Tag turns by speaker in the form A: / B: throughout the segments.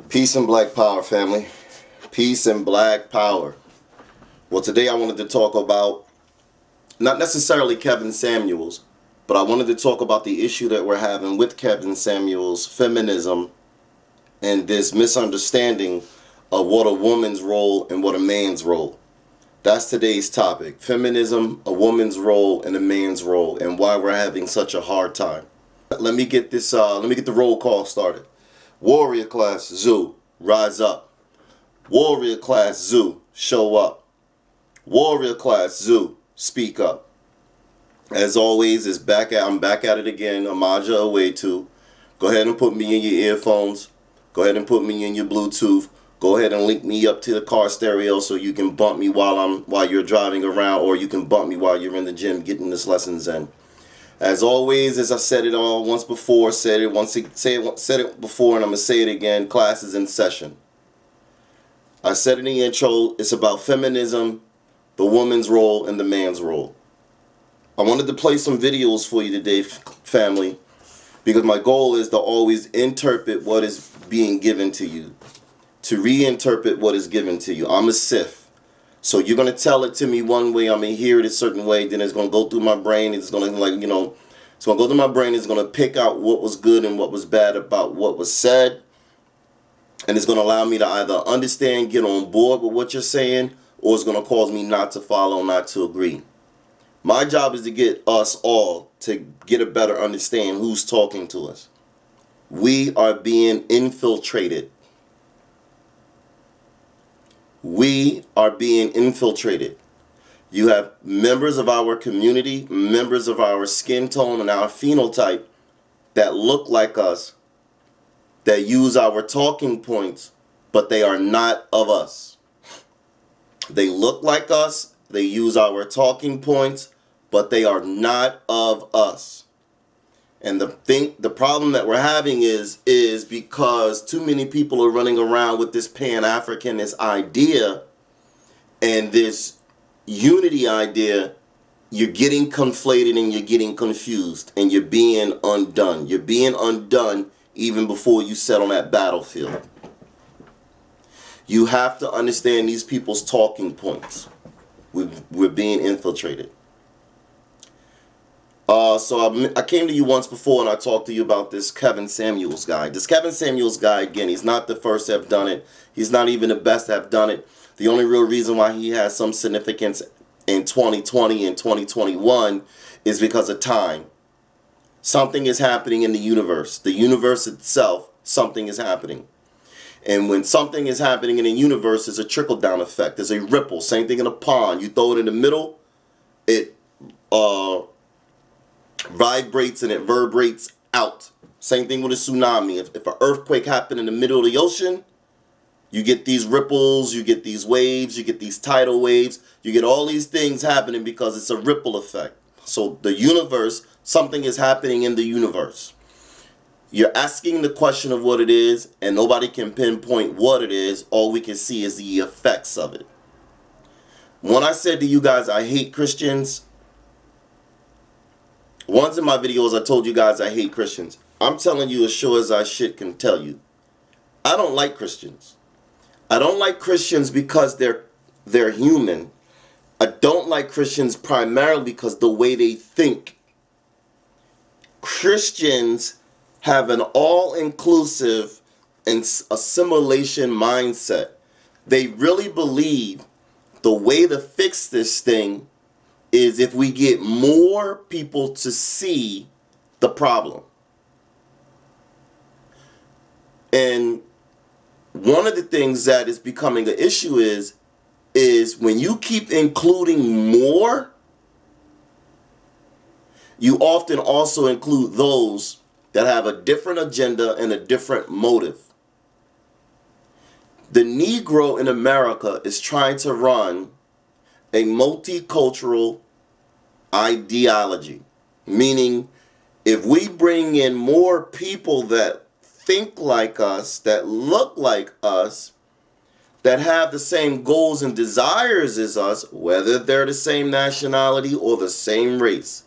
A: Peace and black power, family. Peace and black power. Well, today I wanted to talk about not necessarily Kevin Samuels, but I wanted to talk about the issue that we're having with Kevin Samuels, feminism, and this misunderstanding of what a woman's role and what a man's role. That's today's topic. Feminism, a woman's role and a man's role, and why we're having such a hard time. Let me get the roll call started. Warrior class, Zoo, rise up. Warrior class, Zoo, show up. Warrior class, Zoo, speak up. As always, I'm back at it again. Amaja Awetu. Go ahead and put me in your earphones. Go ahead and put me in your Bluetooth. Go ahead and link me up to the car stereo so you can bump me while you're driving around, or you can bump me while you're in the gym getting this lessons in. As always, as I said it all once before, said it before, and I'm gonna say it again. Class is in session. I said in the intro, it's about feminism, the woman's role, and the man's role. I wanted to play some videos for you today, family, because my goal is to always interpret what is being given to you, to reinterpret what is given to you. I'm a Sith. So you're going to tell it to me one way, I'm going to hear it a certain way, then it's going to go through my brain, it's going to it's going to go through my brain, it's going to pick out what was good and what was bad about what was said, and it's going to allow me to either understand, get on board with what you're saying, or it's going to cause me not to follow, not to agree. My job is to get us all to get a better understanding who's talking to us. We are being infiltrated. We are being infiltrated. You have members of our community, members of our skin tone and our phenotype that look like us, that use our talking points, but they are not of us. They look like us, they use our talking points, but they are not of us. And the problem that we're having is because too many people are running around with this Pan-Africanist idea and this unity idea. You're getting conflated and you're getting confused and you're being undone. You're being undone even before you set on that battlefield. You have to understand these people's talking points. We're being infiltrated. So I came to you once before and I talked to you about this Kevin Samuels guy. This Kevin Samuels guy, again, he's not the first to have done it. He's not even the best to have done it. The only real reason why he has some significance in 2020 and 2021 is because of time. Something is happening in the universe. The universe itself, something is happening. And when something is happening in the universe, there's a trickle-down effect. There's a ripple. Same thing in a pond. You throw it in the middle, it vibrates and it reverberates out. Same thing with a tsunami. If an earthquake happened in the middle of the ocean, you get these ripples, you get these waves, you get these tidal waves, you get all these things happening because it's a ripple effect. So the universe, something is happening in the universe. You're asking the question of what it is, and nobody can pinpoint what it is. All we can see is the effects of it. When I said to you guys, I hate Christians, once in my videos I told you guys I hate Christians. I'm telling you as sure as I shit can tell you, I don't like Christians. I don't like Christians because they're human. I don't like Christians primarily because the way they think. Christians have an all-inclusive and assimilation mindset. They really believe the way to fix this thing is if we get more people to see the problem. And one of the things that is becoming an issue is when you keep including more, you often also include those that have a different agenda and a different motive. The Negro in America is trying to run a multicultural ideology, meaning if we bring in more people that think like us, that look like us, that have the same goals and desires as us, whether they're the same nationality or the same race,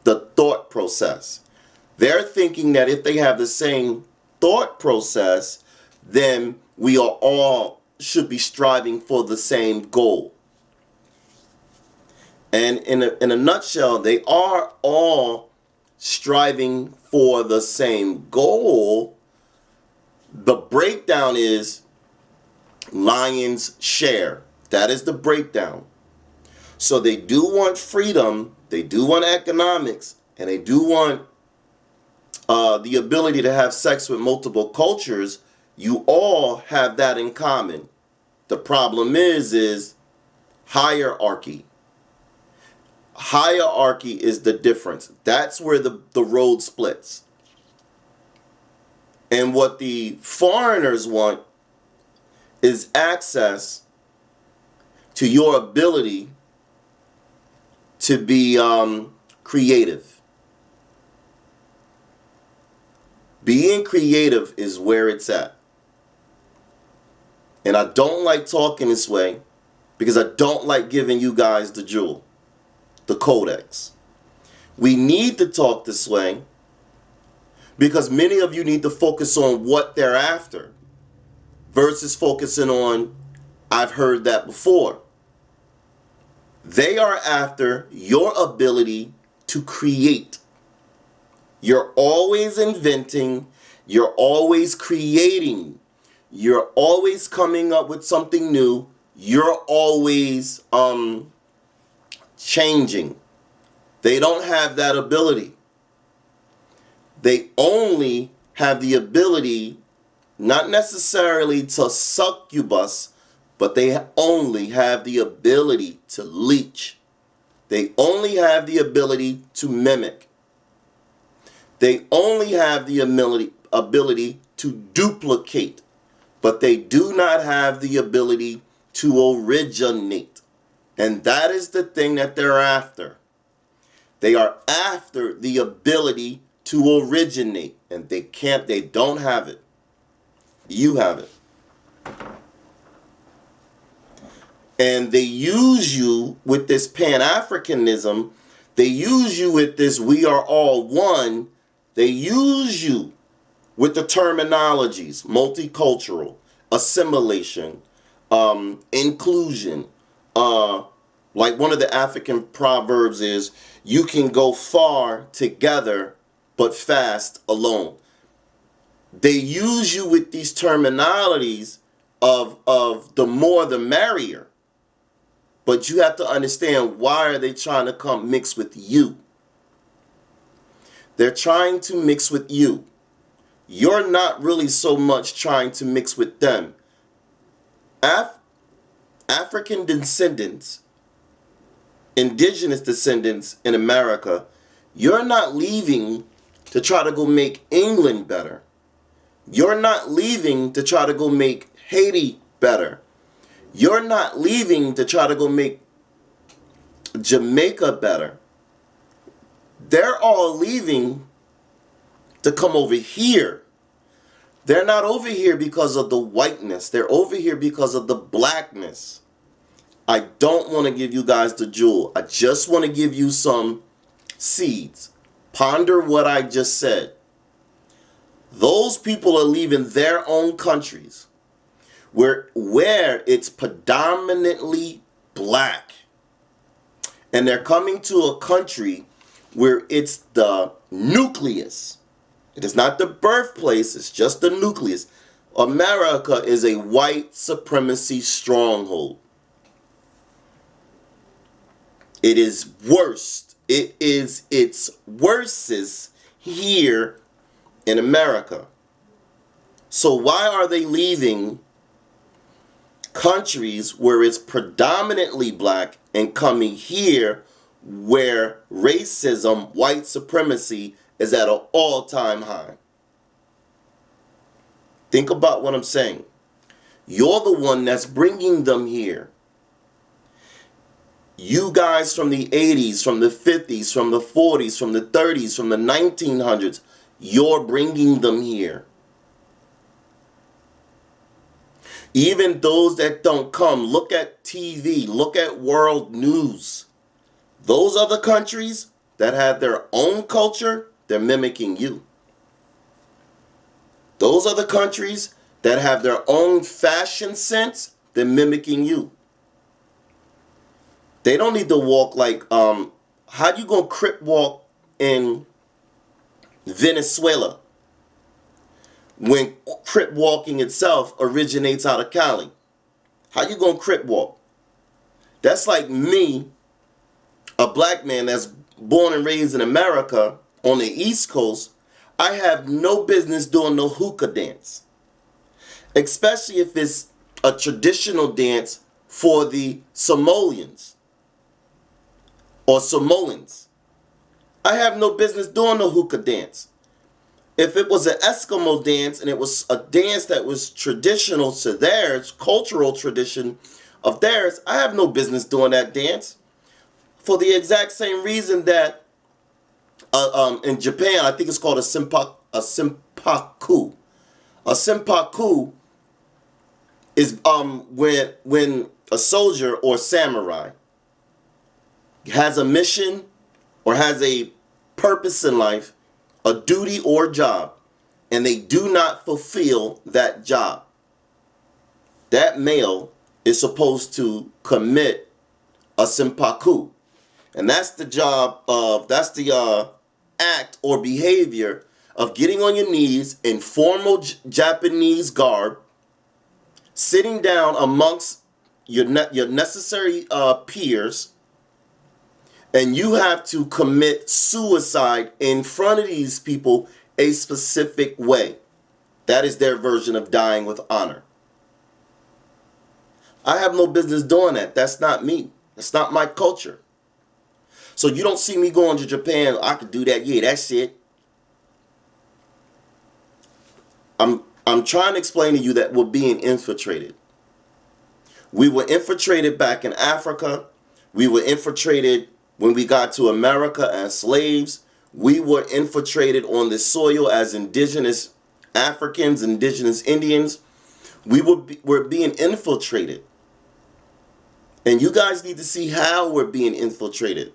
A: the thought process. They're thinking that if they have the same thought process, then we are all should be striving for the same goal. And in a nutshell, they are all striving for the same goal. The breakdown is lion's share. That is the breakdown. So they do want freedom, they do want economics, and they do want the ability to have sex with multiple cultures. You all have that in common. The problem is hierarchy. Hierarchy is the difference. That's where the road splits. And what the foreigners want is access to your ability to be creative. Being creative is where it's at. And I don't like talking this way because I don't like giving you guys the jewel, the codex. We need to talk this way because many of you need to focus on what they're after versus focusing on, I've heard that before. They are after your ability to create. You're always inventing. You're always creating. You're always coming up with something new. You're always changing. They don't have that ability. They only have the ability, not necessarily to succubus, but they only have the ability to leech. They only have the ability to mimic. They only have the ability to duplicate, but they do not have the ability to originate. And that is the thing that they're after. They are after the ability to originate, and they don't have it. You have it. And they use you with this PanAfricanism. They use you with this we are all one. They use you with the terminologies, multicultural, assimilation, inclusion. Like one of the African proverbs is, you can go far together, but fast alone. They use you with these terminologies of the more the merrier. But you have to understand, why are they trying to come mix with you? They're trying to mix with you. You're not really so much trying to mix with them. African descendants, indigenous descendants in America, you're not leaving to try to go make England better. You're not leaving to try to go make Haiti better. You're not leaving to try to go make Jamaica better. They're all leaving to come over here. They're not over here because of the whiteness. They're over here because of the blackness. I don't want to give you guys the jewel. I just want to give you some seeds. Ponder what I just said. Those people are leaving their own countries where it's predominantly black. And they're coming to a country where it's the nucleus. It is not the birthplace, it's just the nucleus. America is a white supremacy stronghold. It is worst. It's worstest here in America. So why are they leaving countries where it's predominantly black and coming here where racism, white supremacy is at an all-time high? Think about what I'm saying. You're the one that's bringing them here. You guys from the 80s, from the 50s, from the 40s, from the 30s, from the 1900s, you're bringing them here. Even those that don't come, look at TV, look at world news. Those other countries that have their own culture, they're mimicking you. Those other countries, that have their own fashion sense than mimicking you. They don't need to walk like, how you gonna crip walk in Venezuela when crip walking itself originates out of Cali? How you gonna crip walk? That's like me, a black man that's born and raised in America on the East Coast. I have no business doing no hookah dance, especially if it's a traditional dance for the Somalians or Samoans. I have no business doing no hookah dance. If it was an Eskimo dance and it was a dance that was traditional to theirs, cultural tradition of theirs, I have no business doing that dance. For the exact same reason that in Japan, I think it's called a senpaku. A senpaku is when a soldier or samurai has a mission or has a purpose in life, a duty or job, and they do not fulfill that job. That male is supposed to commit a senpaku. And that's the job of, that's the act or behavior of getting on your knees in formal Japanese garb, sitting down amongst your necessary peers, and you have to commit suicide in front of these people a specific way. That is their version of dying with honor. I have no business doing that. That's not me. That's not my culture. So you don't see me going to Japan. I could do that. Yeah, that's it. I'm trying to explain to you that we're being infiltrated. We were infiltrated back in Africa. We were infiltrated when we got to America as slaves. We were infiltrated on this soil as indigenous Africans, indigenous Indians. We're being infiltrated. And you guys need to see how we're being infiltrated.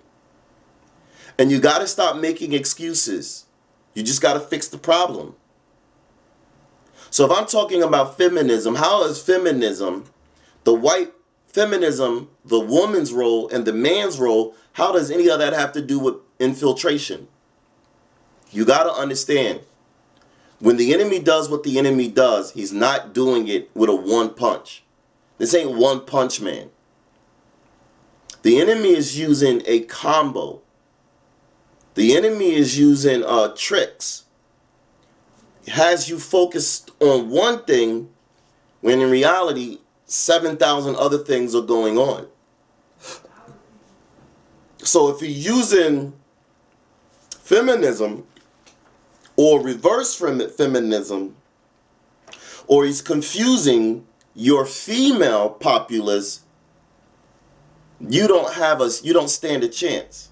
A: And you got to stop making excuses. You just got to fix the problem. So if I'm talking about feminism, how is feminism, the white feminism, the woman's role and the man's role, how does any of that have to do with infiltration? You got to understand, when the enemy does what the enemy does, he's not doing it with a one punch. This ain't one punch man. The enemy is using a combo. The enemy is using tricks. It has you focused on one thing when in reality 7,000 other things are going on. So if you're using feminism or reverse feminism, or he's confusing your female populace, you don't stand a chance.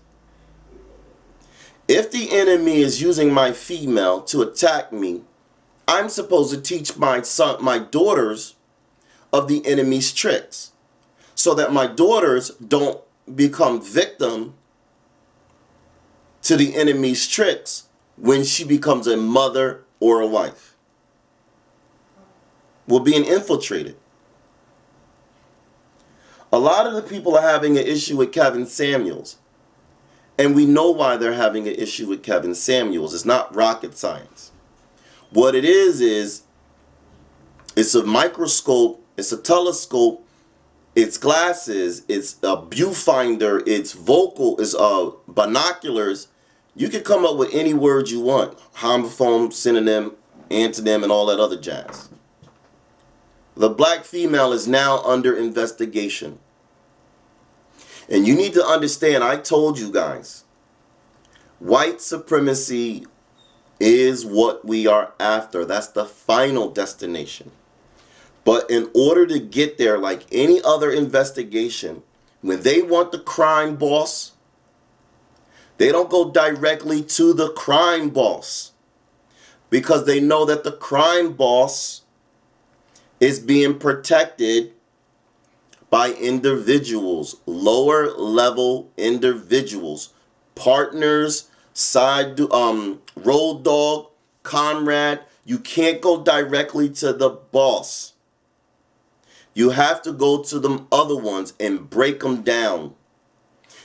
A: If the enemy is using my female to attack me, I'm supposed to teach my daughters of the enemy's tricks, so that my daughters don't become victim to the enemy's tricks when she becomes a mother or a wife. We're being infiltrated. A lot of the people are having an issue with Kevin Samuels. And we know why they're having an issue with Kevin Samuels. It's not rocket science. What it is it's a microscope, it's a telescope, it's glasses, it's a viewfinder, it's it's binoculars. You can come up with any word you want. Homophone, synonym, antonym, and all that other jazz. The black female is now under investigation. And you need to understand, I told you guys, white supremacy is what we are after. That's the final destination. But in order to get there, like any other investigation, when they want the crime boss, they don't go directly to the crime boss, because they know that the crime boss is being protected by individuals, lower level individuals, partners, road dog, comrade, You can't go directly to the boss. You have to go to them other ones and break them down.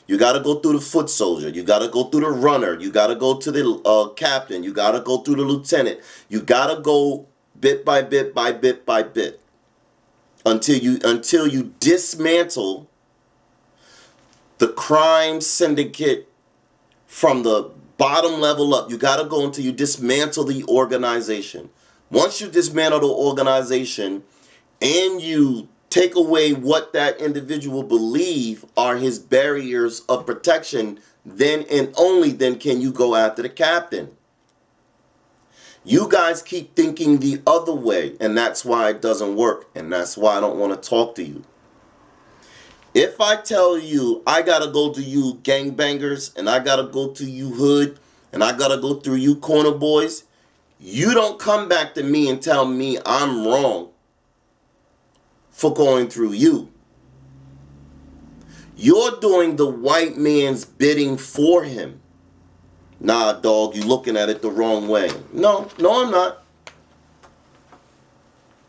A: You got to go through the foot soldier. You got to go through the runner. You got to go to the captain. You got to go through the lieutenant. You got to go bit by bit by bit by bit until you dismantle the crime syndicate from the bottom level up. You got to go until you dismantle the organization. Once you dismantle the organization and you take away what that individual believe are his barriers of protection, then and only then can you go after the captain. You guys keep thinking the other way, and that's why it doesn't work, and that's why I don't want to talk to you. If I tell you I gotta go to you gangbangers, and I gotta go to you hood, and I gotta go through you corner boys, you don't come back to me and tell me I'm wrong for going through you. You're doing the white man's bidding for him. Nah, dog, you looking at it the wrong way. No, I'm not.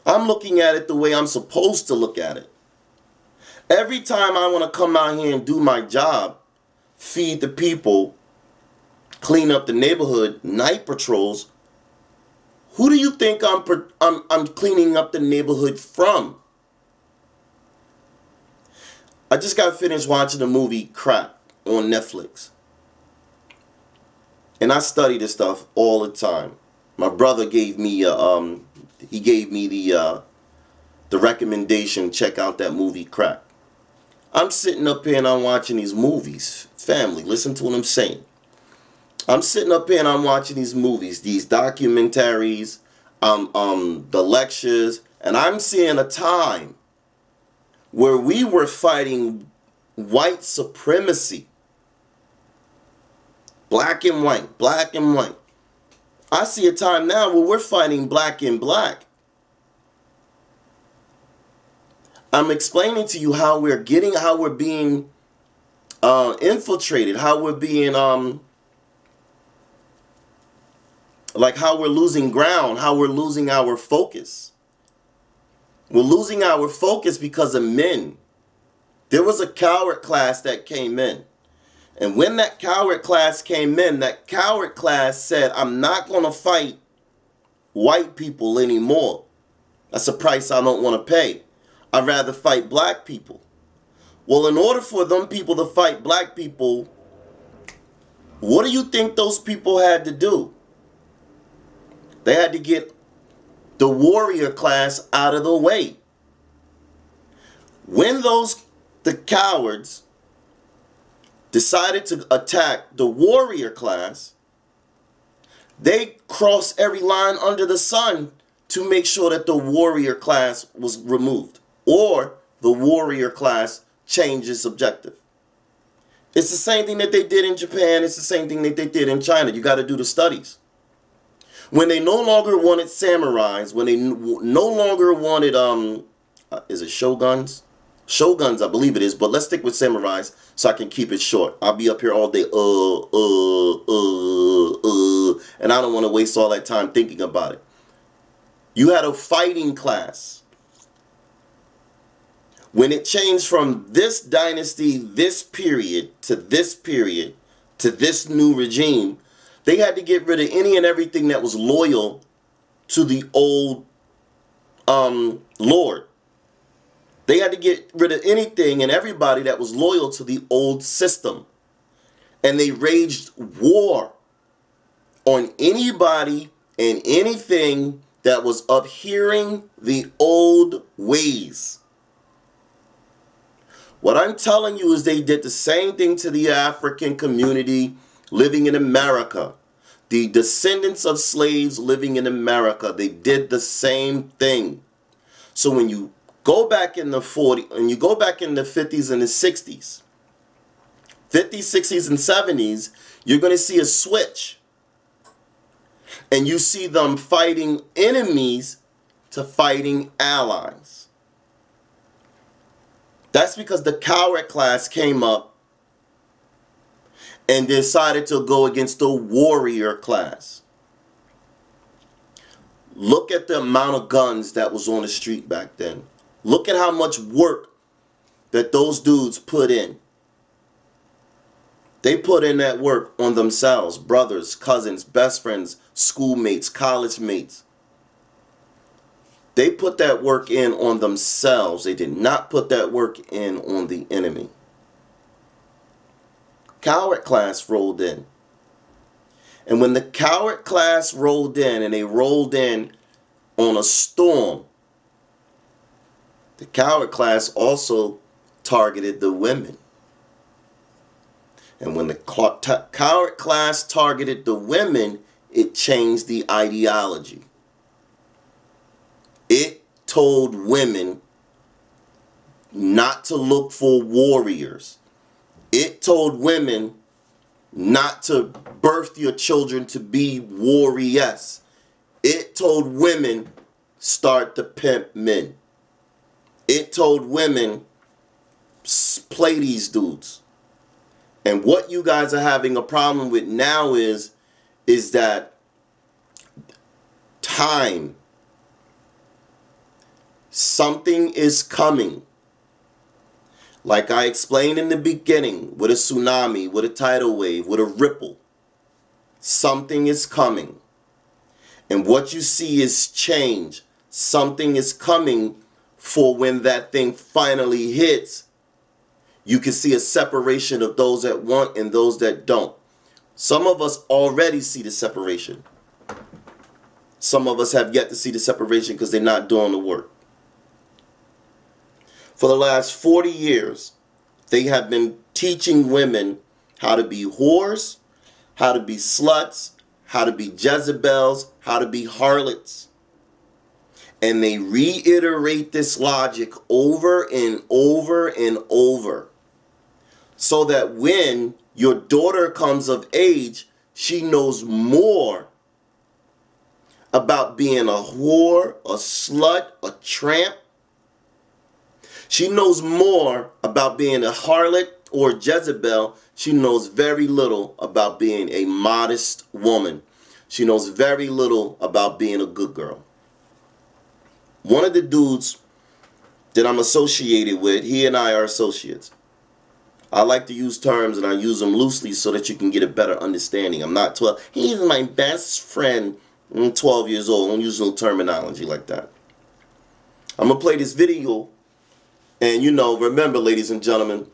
A: I'm looking at it the way I'm supposed to look at it. Every time I want to come out here and do my job, feed the people, clean up the neighborhood, night patrols, who do you think I'm cleaning up the neighborhood from? I just got finished watching the movie Crack on Netflix. And I study this stuff all the time. My brother gave me the recommendation, check out that movie Crack. I'm sitting up here and I'm watching these movies. Family, listen to what I'm saying. I'm sitting up here and I'm watching these movies, these documentaries, the lectures, and I'm seeing a time where we were fighting white supremacy. Black and white, black and white. I see a time now where we're fighting black and black. I'm explaining to you how we're being infiltrated, how we're being, like how we're losing ground, how we're losing our focus. We're losing our focus because of men. There was a coward class that came in. And when that coward class came in, that coward class said, I'm not going to fight white people anymore. That's a price I don't want to pay. I'd rather fight black people. Well, in order for them people to fight black people, what do you think those people had to do? They had to get the warrior class out of the way. When the cowards decided to attack the warrior class, they crossed every line under the sun to make sure that the warrior class was removed or the warrior class changed its objective. It's the same thing that they did in Japan. It's the same thing that they did in China. You got to do the studies. When they no longer wanted samurais, when they no longer wanted, is it shoguns? Shoguns, I believe it is, but let's stick with samurais so I can keep it short. I'll be up here all day, and I don't want to waste all that time thinking about it. You had a fighting class. When it changed from this dynasty, this period, to this new regime, they had to get rid of any and everything that was loyal to the old lord. They had to get rid of anything and everybody that was loyal to the old system. And they waged war on anybody and anything that was adhering the old ways. What I'm telling you is they did the same thing to the African community living in America. The descendants of slaves living in America, they did the same thing. So when you go back in the 40s, and you go back in the 50s and the 60s, 50s, 60s, and 70s, you're going to see a switch. And you see them fighting enemies to fighting allies. That's because the coward class came up and decided to go against the warrior class. Look at the amount of guns that was on the street back then. Look at how much work that those dudes put in. They put in that work on themselves, brothers, cousins, best friends, schoolmates, college mates. They put that work in on themselves. They did not put that work in on the enemy. Coward class rolled in. And when the coward class rolled in, and they rolled in on a storm, the coward class also targeted the women. And when the coward class targeted the women, it changed the ideology. It told women not to look for warriors. It told women not to birth your children to be warriors. It told women start to pimp men. It told women play these dudes. And what you guys are having a problem with now is that time. Something is coming. Like I explained in the beginning, with a tsunami, with a tidal wave, with a ripple. Something is coming. And what you see is change. Something is coming for when that thing finally hits. You can see a separation of those that want and those that don't. Some of us already see the separation. Some of us have yet to see the separation because they're not doing the work. For the last 40 years, they have been teaching women how to be whores, how to be sluts, how to be Jezebels, how to be harlots. And they reiterate this logic over and over and over. So that when your daughter comes of age, she knows more about being a whore, a slut, a tramp. She knows more about being a harlot or Jezebel. She knows very little about being a modest woman. She knows very little about being a good girl. One of the dudes that I'm associated with, he and I are associates. I like to use terms and I use them loosely so that you can get a better understanding. I'm not 12. He's my best friend. I'm 12 years old. I don't use no terminology like that. I'm going to play this video. And remember, ladies and gentlemen,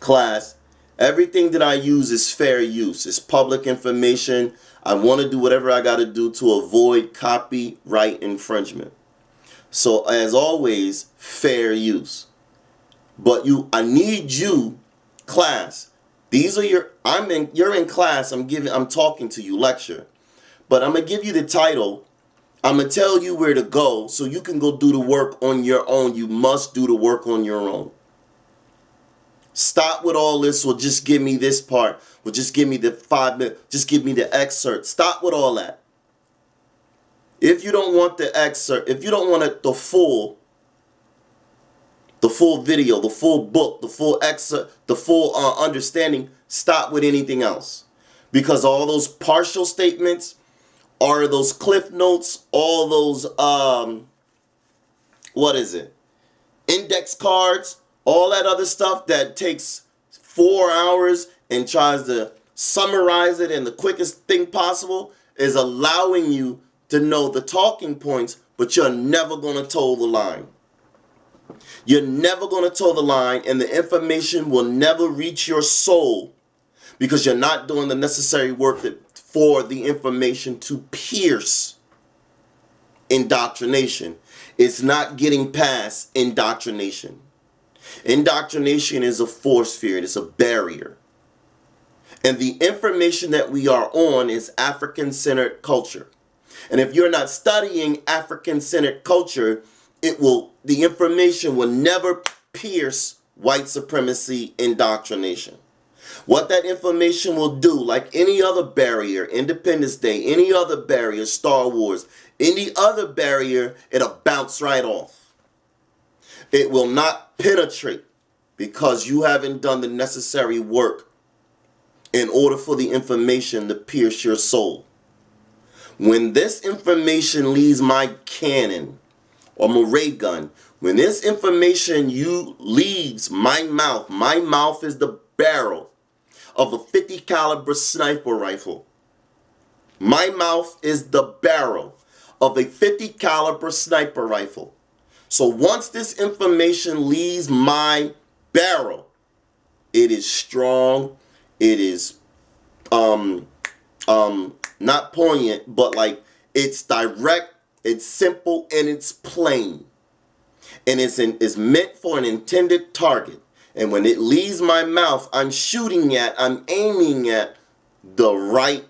A: class, everything that I use is fair use. It's public information. I want to do whatever I got to do to avoid copyright infringement. So, as always, fair use. But I need you, class. These are you're in class. I'm talking to you, lecture. But I'm going to give you the title. I'm going to tell you where to go so you can go do the work on your own. You must do the work on your own. Stop with all this. Well, just give me this part. Well, just give me the 5 minutes. Just give me the excerpt. Stop with all that. If you don't want the excerpt, if you don't want the full video, the full book, the full excerpt, the full understanding, stop with anything else. Because all those partial statements are those cliff notes, all those, index cards, all that other stuff that takes 4 hours and tries to summarize it in the quickest thing possible is allowing you to know the talking points, but you're never going to toe the line. You're never going to toe the line, and the information will never reach your soul because you're not doing the necessary work for the information to pierce indoctrination. It's not getting past indoctrination. Indoctrination is a force field. It's a barrier. And the information that we are on is African-centered culture. And if you're not studying African-centered culture, the information will never pierce white supremacy indoctrination. What that information will do, like any other barrier, Independence Day, any other barrier, Star Wars, any other barrier, it'll bounce right off. It will not penetrate because you haven't done the necessary work in order for the information to pierce your soul. When this information leaves my cannon or my ray gun, when this information leaves my mouth is the barrel of a 50 caliber sniper rifle. My mouth is the barrel of a 50 caliber sniper rifle. So once this information leaves my barrel, it is strong, it is not poignant, but like it's direct, it's simple, and it's plain. And it's meant for an intended target. And when it leaves my mouth, I'm aiming at the right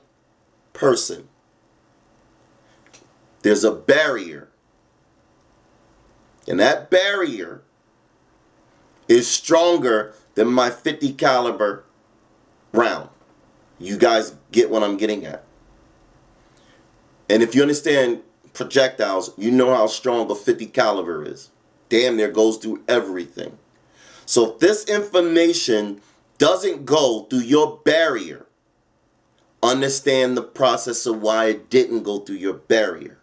A: person. There's a barrier. And that barrier is stronger than my 50 caliber round. You guys get what I'm getting at. And if you understand projectiles, you know how strong a 50 caliber is. Damn near goes through everything. So if this information doesn't go through your barrier, understand the process of why it didn't go through your barrier.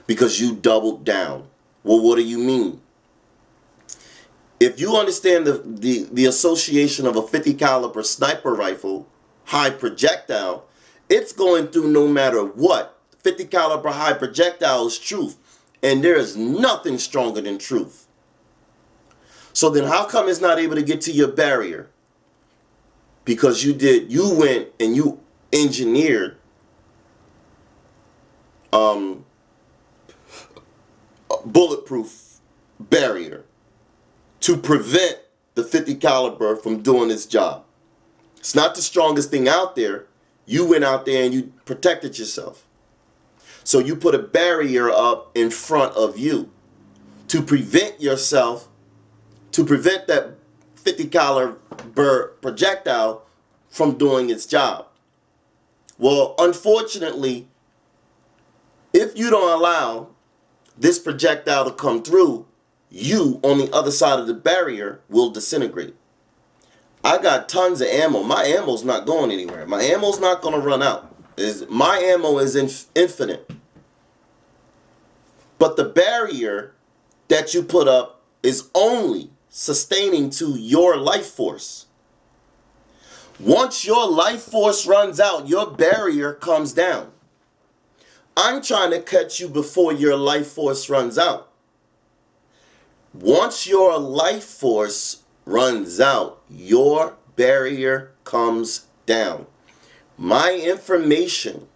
A: Because you doubled down. Well, what do you mean? If you understand the association of a 50 caliber sniper rifle, high projectile, it's going through no matter what. 50 caliber high projectile is truth. And there is nothing stronger than truth. So then how come it's not able to get to your barrier? Because you went and you engineered a bulletproof barrier to prevent the 50 caliber from doing its job. It's not the strongest thing out there. You went out there and you protected yourself. So you put a barrier up in front of you to prevent yourself, to prevent that 50 caliber projectile from doing its job. Well, unfortunately, if you don't allow this projectile to come through, you on the other side of the barrier will disintegrate. I got tons of ammo. My ammo's not going anywhere. My ammo's not going to run out. My ammo is infinite. But the barrier that you put up is only sustaining to your life force. Once your life force runs out, your barrier comes down. I'm trying to catch you before your life force runs out. Once your life force runs out, your barrier comes down. My information,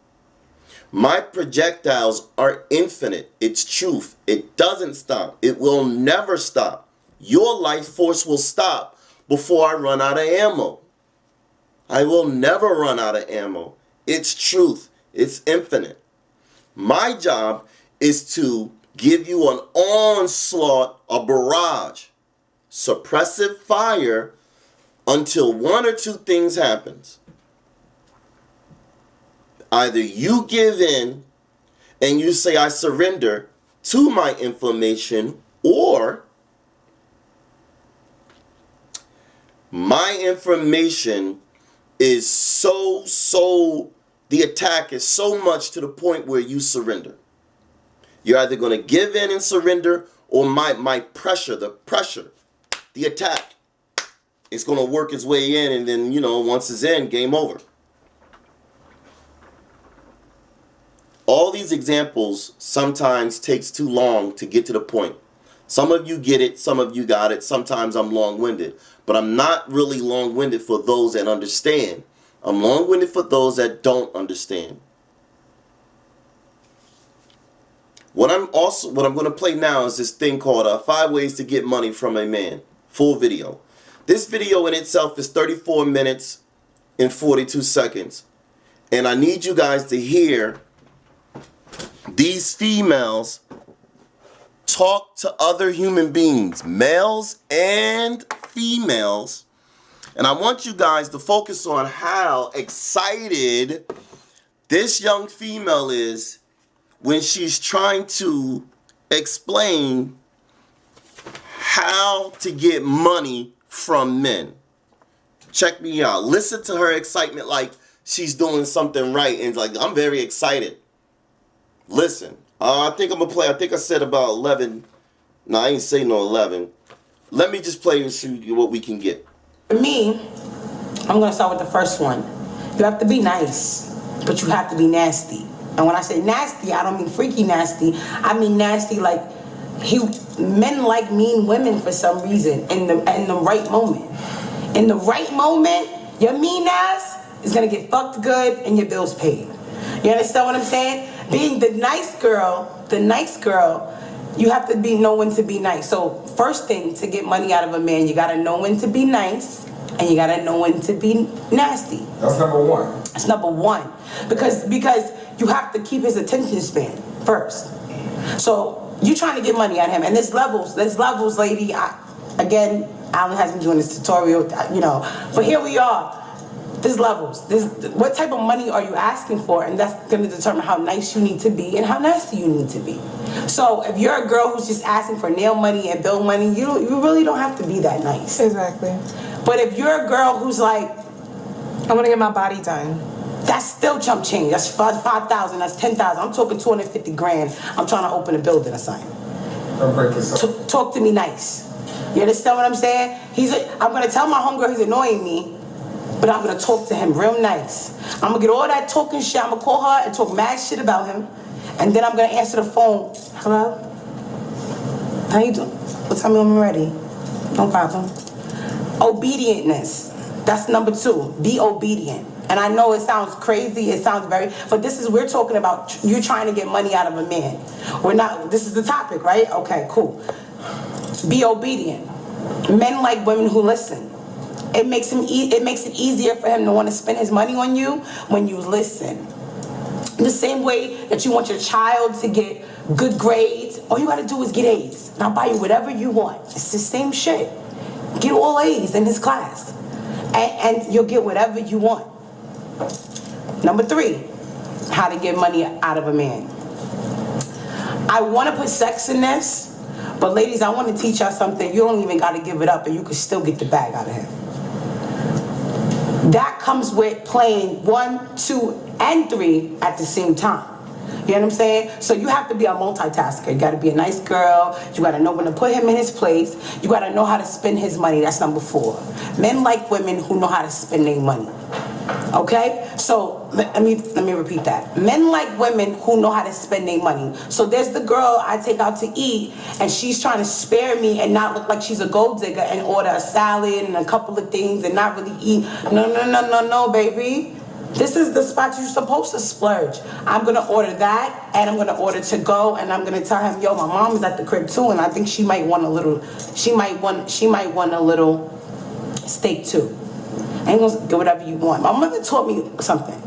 A: my projectiles are infinite. It's truth. It doesn't stop. It will never stop. Your life force will stop before I run out of ammo. I will never run out of ammo. It's truth. It's infinite. My job is to give you an onslaught, a barrage, suppressive fire until one or two things happens. Either you give in and you say, I surrender to my information, or my information is the attack is so much to the point where you surrender. You're either going to give in and surrender, or my pressure, the attack, it's going to work its way in, and then, once it's in, game over. All these examples sometimes takes too long to get to the point. Some of you get it, some of you got it. Sometimes I'm long-winded, but I'm not really long-winded for those that understand. I'm long-winded for those that don't understand. What I'm going to play now is this thing called 5 Ways to Get Money from a Man. Full video. This video in itself is 34 minutes and 42 seconds. And I need you guys to hear these females talk to other human beings, males and females. And I want you guys to focus on how excited this young female is when she's trying to explain how to get money from men. Check me out. Listen to her excitement like she's doing something right. And like, I'm very excited. Listen, I think I'm going to play. I think I said about 11. No, I ain't say no 11. Let me just play and see what we can get.
B: For me, I'm going to start with the first one. You have to be nice, but you have to be nasty. And when I say nasty, I don't mean freaky nasty. I mean nasty like men like mean women for some reason in the right moment. In the right moment, your mean ass is going to get fucked good and your bills paid. You understand what I'm saying? Being the nice girl, you have to know when to be nice. So first thing to get money out of a man, you got to know when to be nice and you got to know when to be nasty.
C: That's number one.
B: That's number one. Because you have to keep his attention span first. So you trying to get money out of him. And there's levels, lady. Again, Alan has been doing this tutorial, but here we are. There's levels. What type of money are you asking for? And that's going to determine how nice you need to be and how nasty you need to be. So if you're a girl who's just asking for nail money and bill money, you really don't have to be that nice.
D: Exactly.
B: But if you're a girl who's like,
D: I want to get my body done,
B: that's still chump change. That's 5,000. That's 10,000. I'm talking 250 grand. I'm trying to open a building or something.
C: Don't break this up.
B: Talk to me nice. You understand what I'm saying? I'm gonna tell my homegirl he's annoying me, but I'm gonna talk to him real nice. I'm gonna get all that talking shit. I'm gonna call her and talk mad shit about him, and then I'm gonna answer the phone. Hello? How you doing? Well, tell me when I'm ready. No problem. Obedientness. That's number 2. Be obedient. And I know it sounds crazy, but we're talking about you trying to get money out of a man. This is the topic, right? Okay, cool. Be obedient. Men like women who listen. It makes it easier for him to want to spend his money on you when you listen. The same way that you want your child to get good grades, all you gotta do is get A's. And I'll buy you whatever you want. It's the same shit. Get all A's in his class. And you'll get whatever you want. Number 3, how to get money out of a man. I want to put sex in this, but ladies, I want to teach y'all something. You don't even got to give it up, and you can still get the bag out of him. That comes with playing 1, 2, and 3 at the same time. You know what I'm saying? So you have to be a multitasker. You got to be a nice girl. You got to know when to put him in his place. You got to know how to spend his money. That's number 4. Men like women who know how to spend their money. Okay? So let me repeat that. Men like women who know how to spend their money. So there's the girl I take out to eat, and she's trying to spare me and not look like she's a gold digger and order a salad and a couple of things and not really eat. No, baby. This is the spot you're supposed to splurge. I'm gonna order that, and I'm gonna order to go, and I'm gonna tell him, yo, my mom is at the crib too, and I think she might want a little steak too. I ain't gonna get whatever you want. My mother taught me something.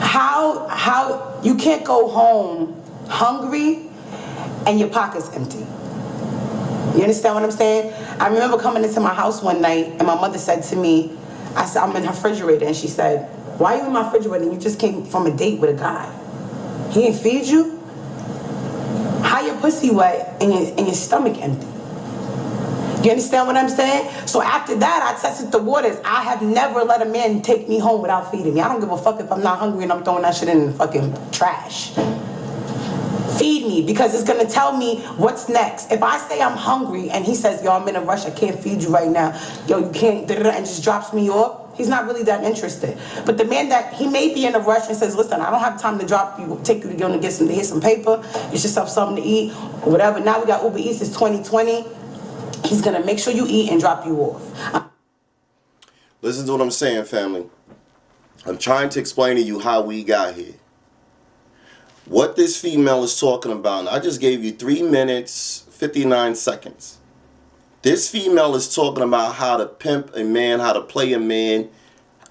B: How you can't go home hungry and your pocket's empty. You understand what I'm saying? I remember coming into my house one night, and my mother said to me, I said, I'm in her refrigerator, and she said, why are you in my refrigerator? You just came from a date with a guy. He didn't feed you? How your pussy wet and your stomach empty? You understand what I'm saying? So after that, I tested the waters. I have never let a man take me home without feeding me. I don't give a fuck if I'm not hungry and I'm throwing that shit in the fucking trash. Feed me, because it's gonna tell me what's next. If I say I'm hungry and he says, yo, I'm in a rush, I can't feed you right now, yo, you can't, and just drops me off, he's not really that interested. But the man that, he may be in a rush and says, listen, I don't have time to take you to go and get some paper, get yourself something to eat, or whatever. Now we got Uber Eats, it's 2020. He's gonna make sure you eat and drop you off.
A: Listen to what I'm saying, family. I'm trying to explain to you how we got here. What this female is talking about, and I just gave you 3 minutes, 59 seconds. This female is talking about how to pimp a man, how to play a man,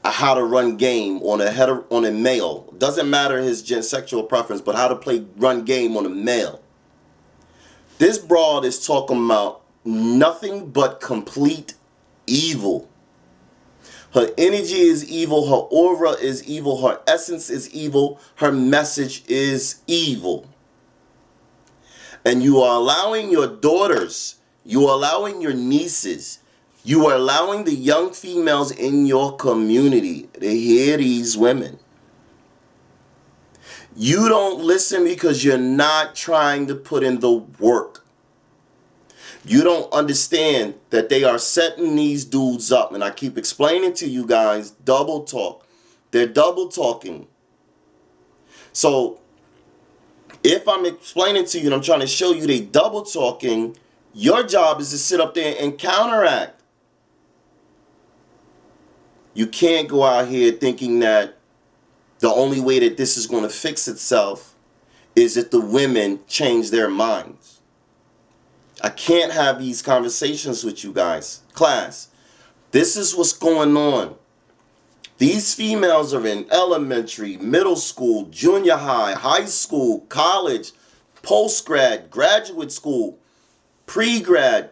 A: how to run game on a male. Doesn't matter his sexual preference, but how to run game on a male. This broad is talking about nothing but complete evil. Her energy is evil, her aura is evil, her essence is evil, her message is evil. And you are allowing your daughters, you are allowing your nieces You are allowing the young females in your community to hear these women. You don't listen because you're not trying to put in the work. You don't understand that they are setting these dudes up. And I keep explaining to you guys, double talk. They're double talking. So if I'm explaining to you and I'm trying to show you they double talking, your job is to sit up there and counteract. You can't go out here thinking that the only way that this is going to fix itself is if the women change their minds. I can't have these conversations with you guys. Class, this is what's going on. These females are in elementary, middle school, junior high, high school, college, post-grad, graduate school, pre-grad.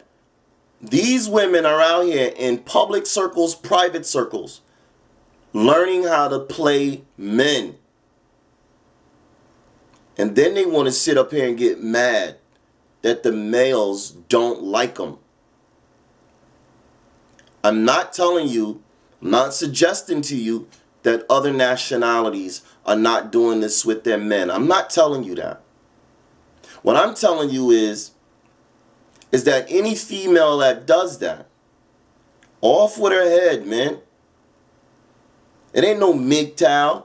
A: These women are out here in public circles, private circles, learning how to play men. And then they want to sit up here and get mad that the males don't like them. I'm not telling you, I'm not suggesting to you that other nationalities are not doing this with their men. I'm not telling you that. What I'm telling you is that any female that does that, off with her head, man. It ain't no MGTOW.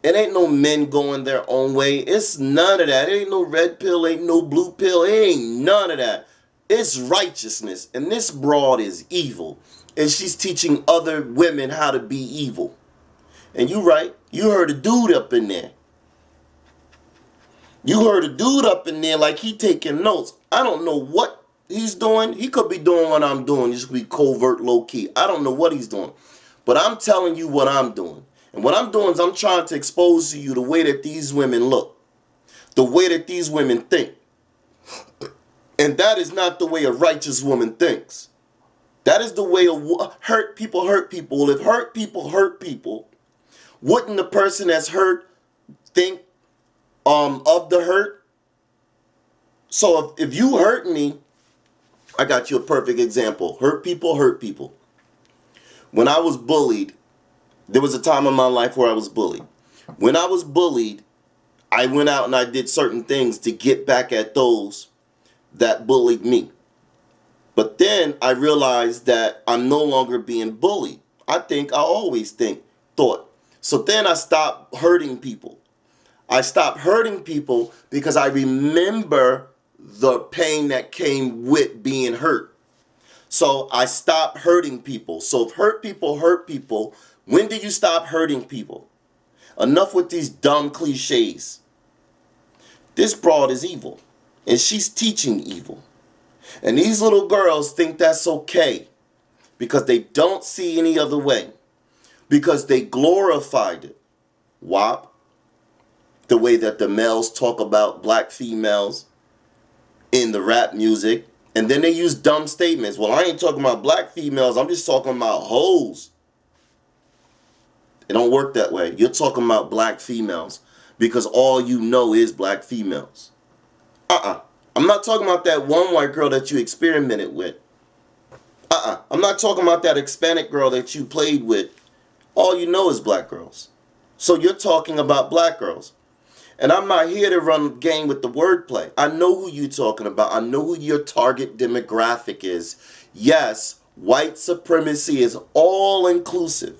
A: It ain't no men going their own way. It's none of that. It ain't no red pill, ain't no blue pill. It ain't none of that. It's righteousness. And this broad is evil. And she's teaching other women how to be evil. And you right. You heard a dude up in there. You heard a dude up in there like he taking notes. I don't know what he's doing. He could be doing what I'm doing. He could be covert, low key. I don't know what he's doing. But I'm telling you what I'm doing. And what I'm doing is I'm trying to expose to you the way that these women look. The way that these women think. And that is not the way a righteous woman thinks. That is the way hurt people hurt people. If hurt people, wouldn't the person that's hurt think of the hurt? So if you hurt me, I got you a perfect example. Hurt people. When I was bullied, there was a time in my life where I was bullied. When I was bullied, I went out and I did certain things to get back at those that bullied me. But then I realized that I'm no longer being bullied. I always thought. So then I stopped hurting people. I stopped hurting people because I remember the pain that came with being hurt. So I stopped hurting people. So if hurt people, when do you stop hurting people? Enough with these dumb cliches. This broad is evil, and she's teaching evil. And these little girls think that's okay because they don't see any other way, because they glorified it. WAP, the way that the males talk about black females in the rap music, and then they use dumb statements. Well, I ain't talking about black females, I'm just talking about hoes. It don't work that way. You're talking about black females because all you know is black females. I'm not talking about that one white girl that you experimented with. I'm not talking about that Hispanic girl that you played with. All you know is black girls. So you're talking about black girls. And I'm not here to run game with the wordplay. I know who you're talking about. I know who your target demographic is. Yes, white supremacy is all inclusive.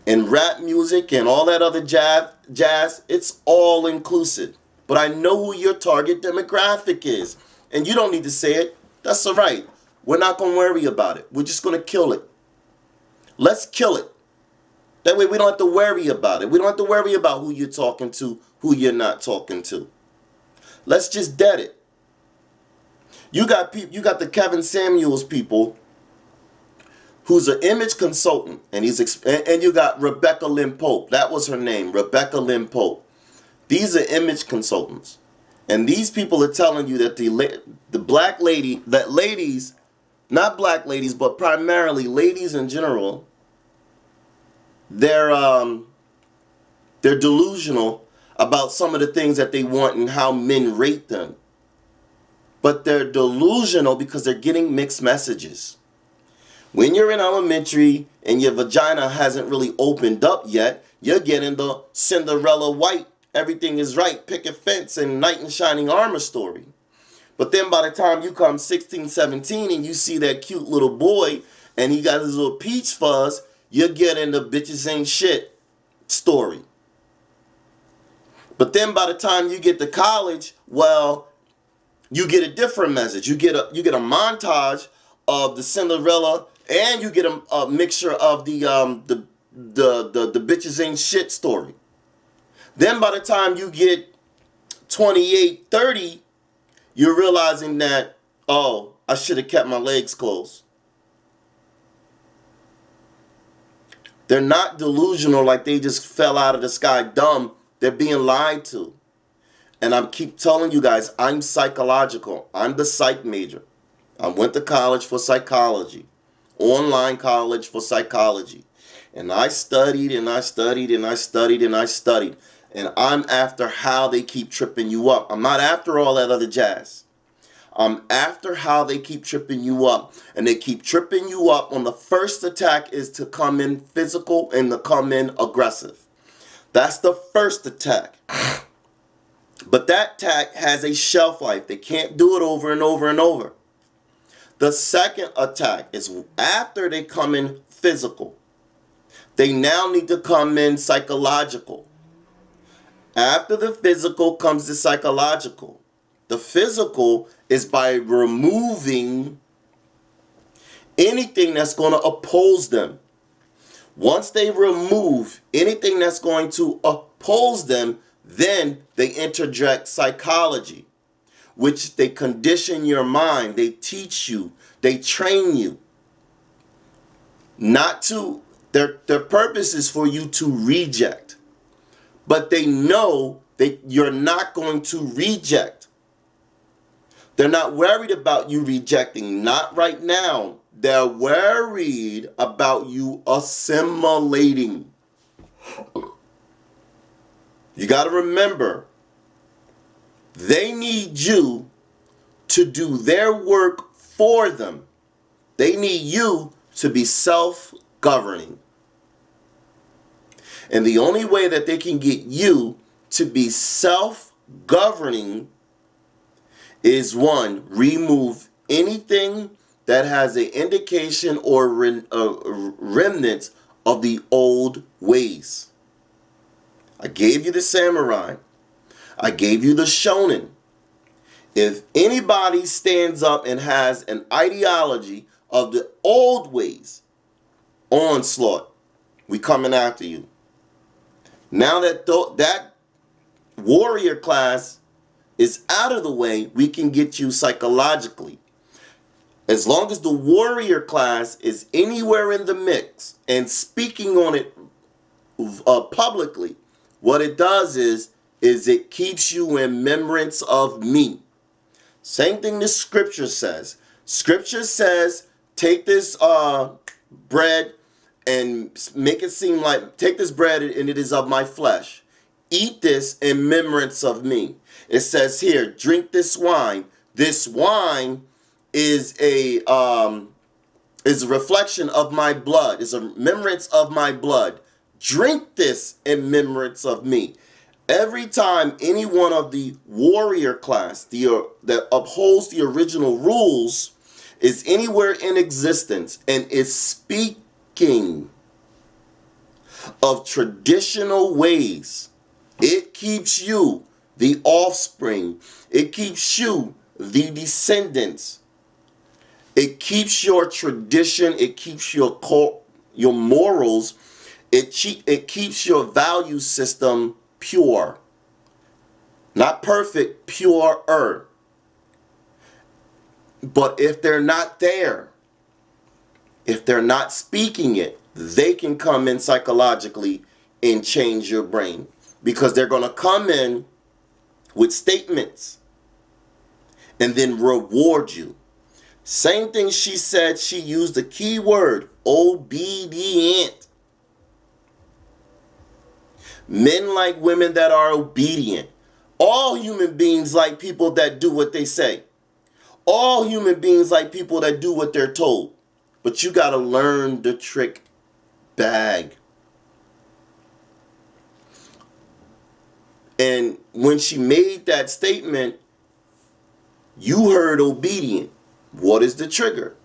A: And rap music and all that other jazz, it's all inclusive. But I know who your target demographic is. And you don't need to say it. That's all right. We're not going to worry about it. We're just going to kill it. Let's kill it. That way we don't have to worry about it. We don't have to worry about who you're talking to, who you're not talking to. Let's just dead it. You got the Kevin Samuels people, who's an image consultant, and and you got Rebecca Lynn Pope. That was her name, Rebecca Lynn Pope. These are image consultants, and these people are telling you that the black lady, that ladies, not black ladies, but primarily ladies in general, they're delusional about some of the things that they want and how men rate them. But they're delusional because they're getting mixed messages. When you're in elementary and your vagina hasn't really opened up yet, you're getting the Cinderella white, everything is right, picket fence and knight in shining armor story. But then by the time you come 16, 17 and you see that cute little boy and he got his little peach fuzz, you're getting the bitches ain't shit story. But then by the time you get to college, well, you get a different message. You get a montage of the Cinderella, and you get a mixture of the bitches ain't shit story. Then by the time you get 28, 30, you're realizing that, oh, I should have kept my legs closed. They're not delusional like they just fell out of the sky dumb. They're being lied to. And I keep telling you guys, I'm psychological. I'm the psych major. I went to college for psychology. Online college for psychology. And I studied and I studied and I studied and I studied. And I'm after how they keep tripping you up. I'm not after all that other jazz. I'm after how they keep tripping you up. And they keep tripping you up on the first attack is to come in physical and to come in aggressive. That's the first attack. But that attack has a shelf life. They can't do it over and over and over. The second attack is after they come in physical. They now need to come in psychological. After the physical comes the psychological. The physical is by removing anything that's going to oppose them. Once they remove anything that's going to oppose them, then they interject psychology, which they condition your mind. They teach you. They train you. Not to, their purpose is for you to reject. But they know that you're not going to reject. They're not worried about you rejecting. Not right now. They're worried about you assimilating. You got to remember, they need you to do their work for them. They need you to be self-governing. And the only way that they can get you to be self-governing is one, remove anything that has an indication or remnants of the old ways. I gave you the samurai. I gave you the shonen. If anybody stands up and has an ideology of the old ways, onslaught, we coming after you. Now that that warrior class is out of the way, we can get you psychologically. As long as the warrior class is anywhere in the mix and speaking on it publicly, what it does is it keeps you in remembrance of me. Same thing the scripture says. Scripture says, take this bread and make it seem like, take this bread and it is of my flesh. Eat this in remembrance of me. It says here, drink this wine. This wine is a reflection of my blood. It's a remembrance of my blood. Drink this in remembrance of me. Every time any one of the warrior class that upholds the original rules is anywhere in existence and is speaking of traditional ways, it keeps you, the offspring, it keeps you, the descendants, it keeps your tradition, it keeps your morals, it keeps your value system pure. Not perfect, purer. But if they're not there, if they're not speaking it, they can come in psychologically and change your brain. Because they're going to come in with statements and then reward you. Same thing she said, she used the key word, obedient. Men like women that are obedient. All human beings like people that do what they say. All human beings like people that do what they're told. But you got to learn the trick bag. And when she made that statement, you heard obedient. What is the trigger?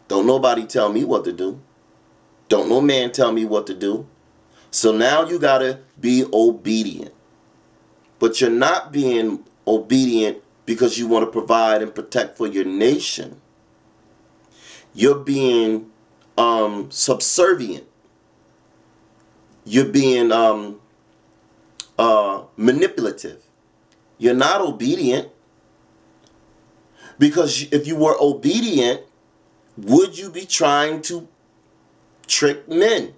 A: Don't nobody tell me what to do. Don't no man tell me what to do. So now you got to be obedient. But you're not being obedient because you want to provide and protect for your nation. You're being subservient. You're being manipulative. You're not obedient. Because if you were obedient, would you be trying to trick men?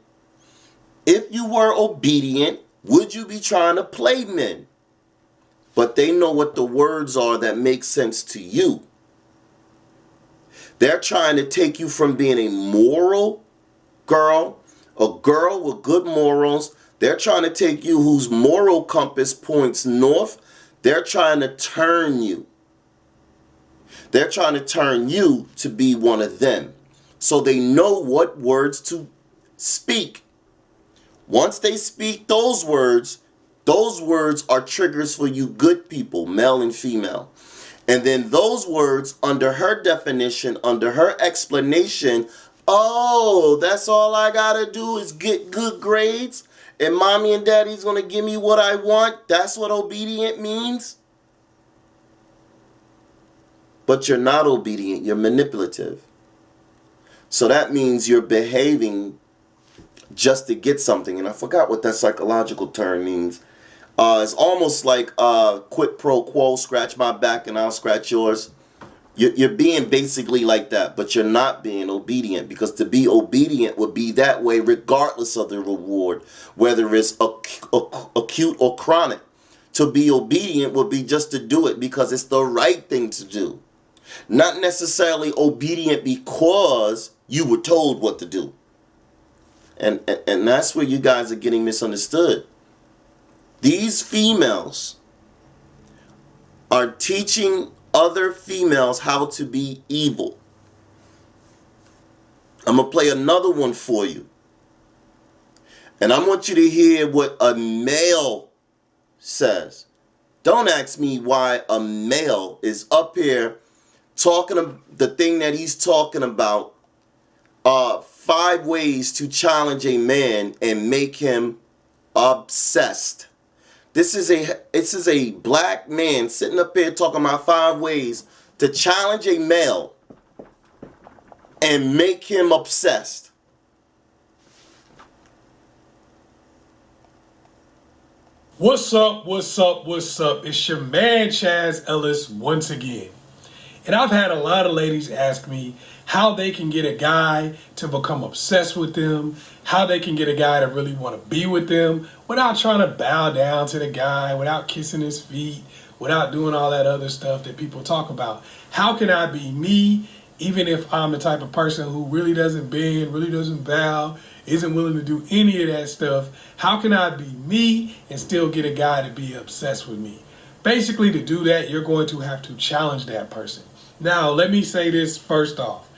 A: If you were obedient, would you be trying to play men? But they know what the words are that make sense to you. They're trying to take you from being a moral girl, a girl with good morals. They're trying to take you whose moral compass points north. They're trying to turn you. They're trying to turn you to be one of them. So they know what words to speak. Once they speak those words are triggers for you good people, male and female. And then those words, under her definition, under her explanation, oh, that's all I gotta do is get good grades, and mommy and daddy's gonna give me what I want. That's what obedient means. But you're not obedient, you're manipulative. So that means you're behaving just to get something. And I forgot what that psychological term means. It's almost like quid pro quo, scratch my back and I'll scratch yours. You're being basically like that, but you're not being obedient, because to be obedient would be that way regardless of the reward, whether it's acute or chronic. To be obedient would be just to do it because it's the right thing to do. Not necessarily obedient because you were told what to do. And that's where you guys are getting misunderstood. These females are teaching other females how to be evil. I'm going to play another one for you. And I want you to hear what a male says. Don't ask me why a male is up here talking the thing that he's talking about. 5 ways to challenge a man and make him obsessed. This is a black man sitting up here talking about 5 ways to challenge a male and make him obsessed.
C: What's up, what's up, what's up? It's your man Chaz Ellis once again. And I've had a lot of ladies ask me how they can get a guy to become obsessed with them, how they can get a guy to really want to be with them without trying to bow down to the guy, without kissing his feet, without doing all that other stuff that people talk about. How can I be me, even if I'm the type of person who really doesn't bend, really doesn't bow, isn't willing to do any of that stuff? How can I be me and still get a guy to be obsessed with me? Basically, to do that, you're going to have to challenge that person. Now, let me say this first off.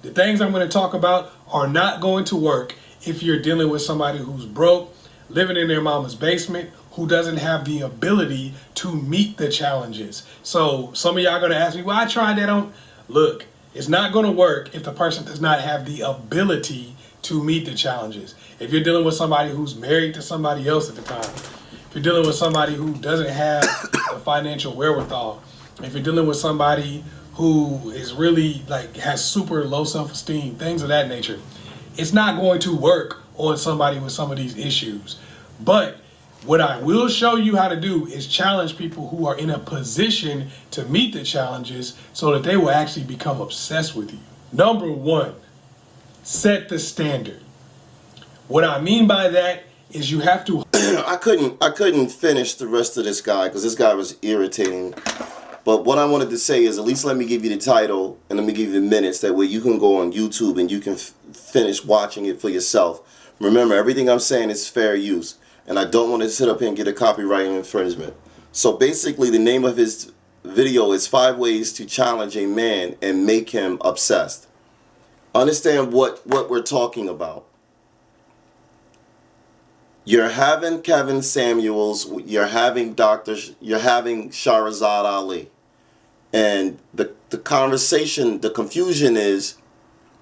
C: The things I'm going to talk about are not going to work if you're dealing with somebody who's broke, living in their mama's basement, who doesn't have the ability to meet the challenges. So some of y'all are going to ask me, well, I tried that on. Look, it's not going to work if the person does not have the ability to meet the challenges. If you're dealing with somebody who's married to somebody else at the time, if you're dealing with somebody who doesn't have the financial wherewithal, if you're dealing with somebody who is really has super low self-esteem, things of that nature, it's not going to work on somebody with some of these issues. But what I will show you how to do is challenge people who are in a position to meet the challenges so that they will actually become obsessed with you. Number 1, set the standard. What I mean by that is you have to...
A: I couldn't finish the rest of this guy because this guy was irritating. But what I wanted to say is, at least let me give you the title and let me give you the minutes. That way you can go on YouTube and you can finish watching it for yourself. Remember, everything I'm saying is fair use. And I don't want to sit up here and get a copyright infringement. So basically, the name of his video is 5 ways to challenge a man and make him obsessed. Understand what we're talking about. You're having Kevin Samuels, you're having Shahrazad Ali. And the conversation, the confusion is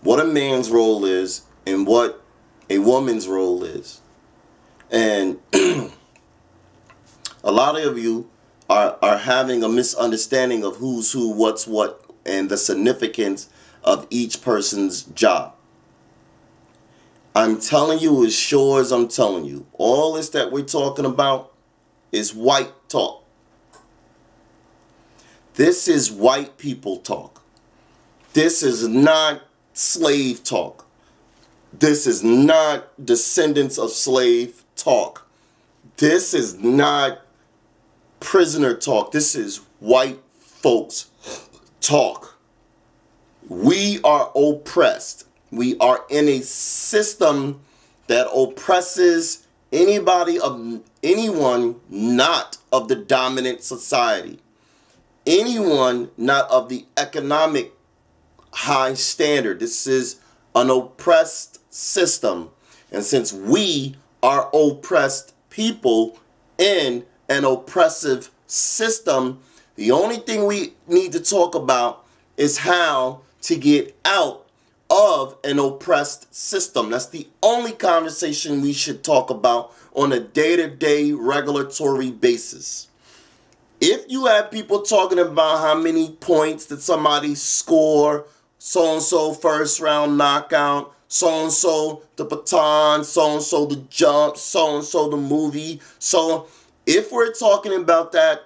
A: what a man's role is and what a woman's role is. And a lot of you are having a misunderstanding of who's who, what's what, and the significance of each person's job. I'm telling you as sure as I'm telling you, all this that we're talking about is white talk. This is white people talk. This is not slave talk. This is not descendants of slave talk. This is not prisoner talk. This is white folks talk. We are oppressed. We are in a system that oppresses anyone not of the dominant society. Anyone not of the economic high standard. This is an oppressed system. And since we are oppressed people in an oppressive system, the only thing we need to talk about is how to get out of an oppressed system. That's the only conversation we should talk about on a day-to-day regulatory basis. If you have people talking about how many points did somebody score, so-and-so first round knockout, so-and-so the baton, so-and-so the jump, so-and-so the movie. So if we're talking about that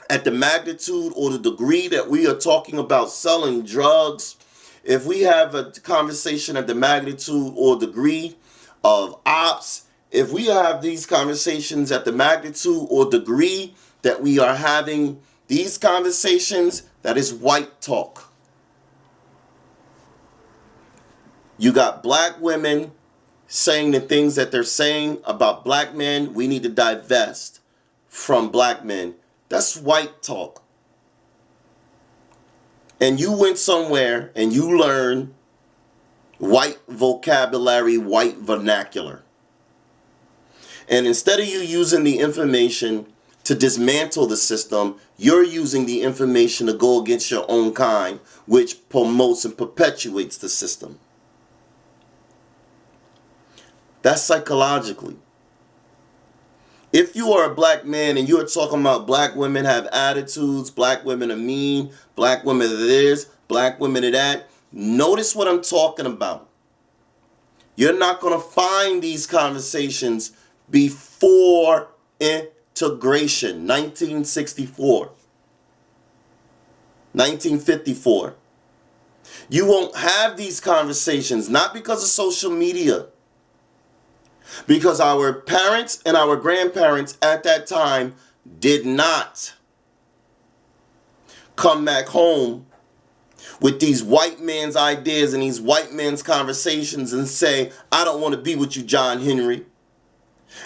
A: at the magnitude or the degree that we are talking about selling drugs, if we have a conversation at the magnitude or degree of ops, if we have these conversations at the magnitude or degree that we are having these conversations, that is white talk. You got black women saying the things that they're saying about black men. We need to divest from black men. That's white talk. And you went somewhere and you learned white vocabulary, white vernacular. And instead of you using the information to dismantle the system, you're using the information to go against your own kind, which promotes and perpetuates the system. That's psychologically. If you are a black man and you're talking about black women have attitudes, black women are mean, black women are this, black women are that, notice what I'm talking about. You're not going to find these conversations before integration, 1964, 1954. You won't have these conversations, not because of social media, because our parents and our grandparents at that time did not come back home with these white man's ideas and these white man's conversations and say, I don't want to be with you, John Henry.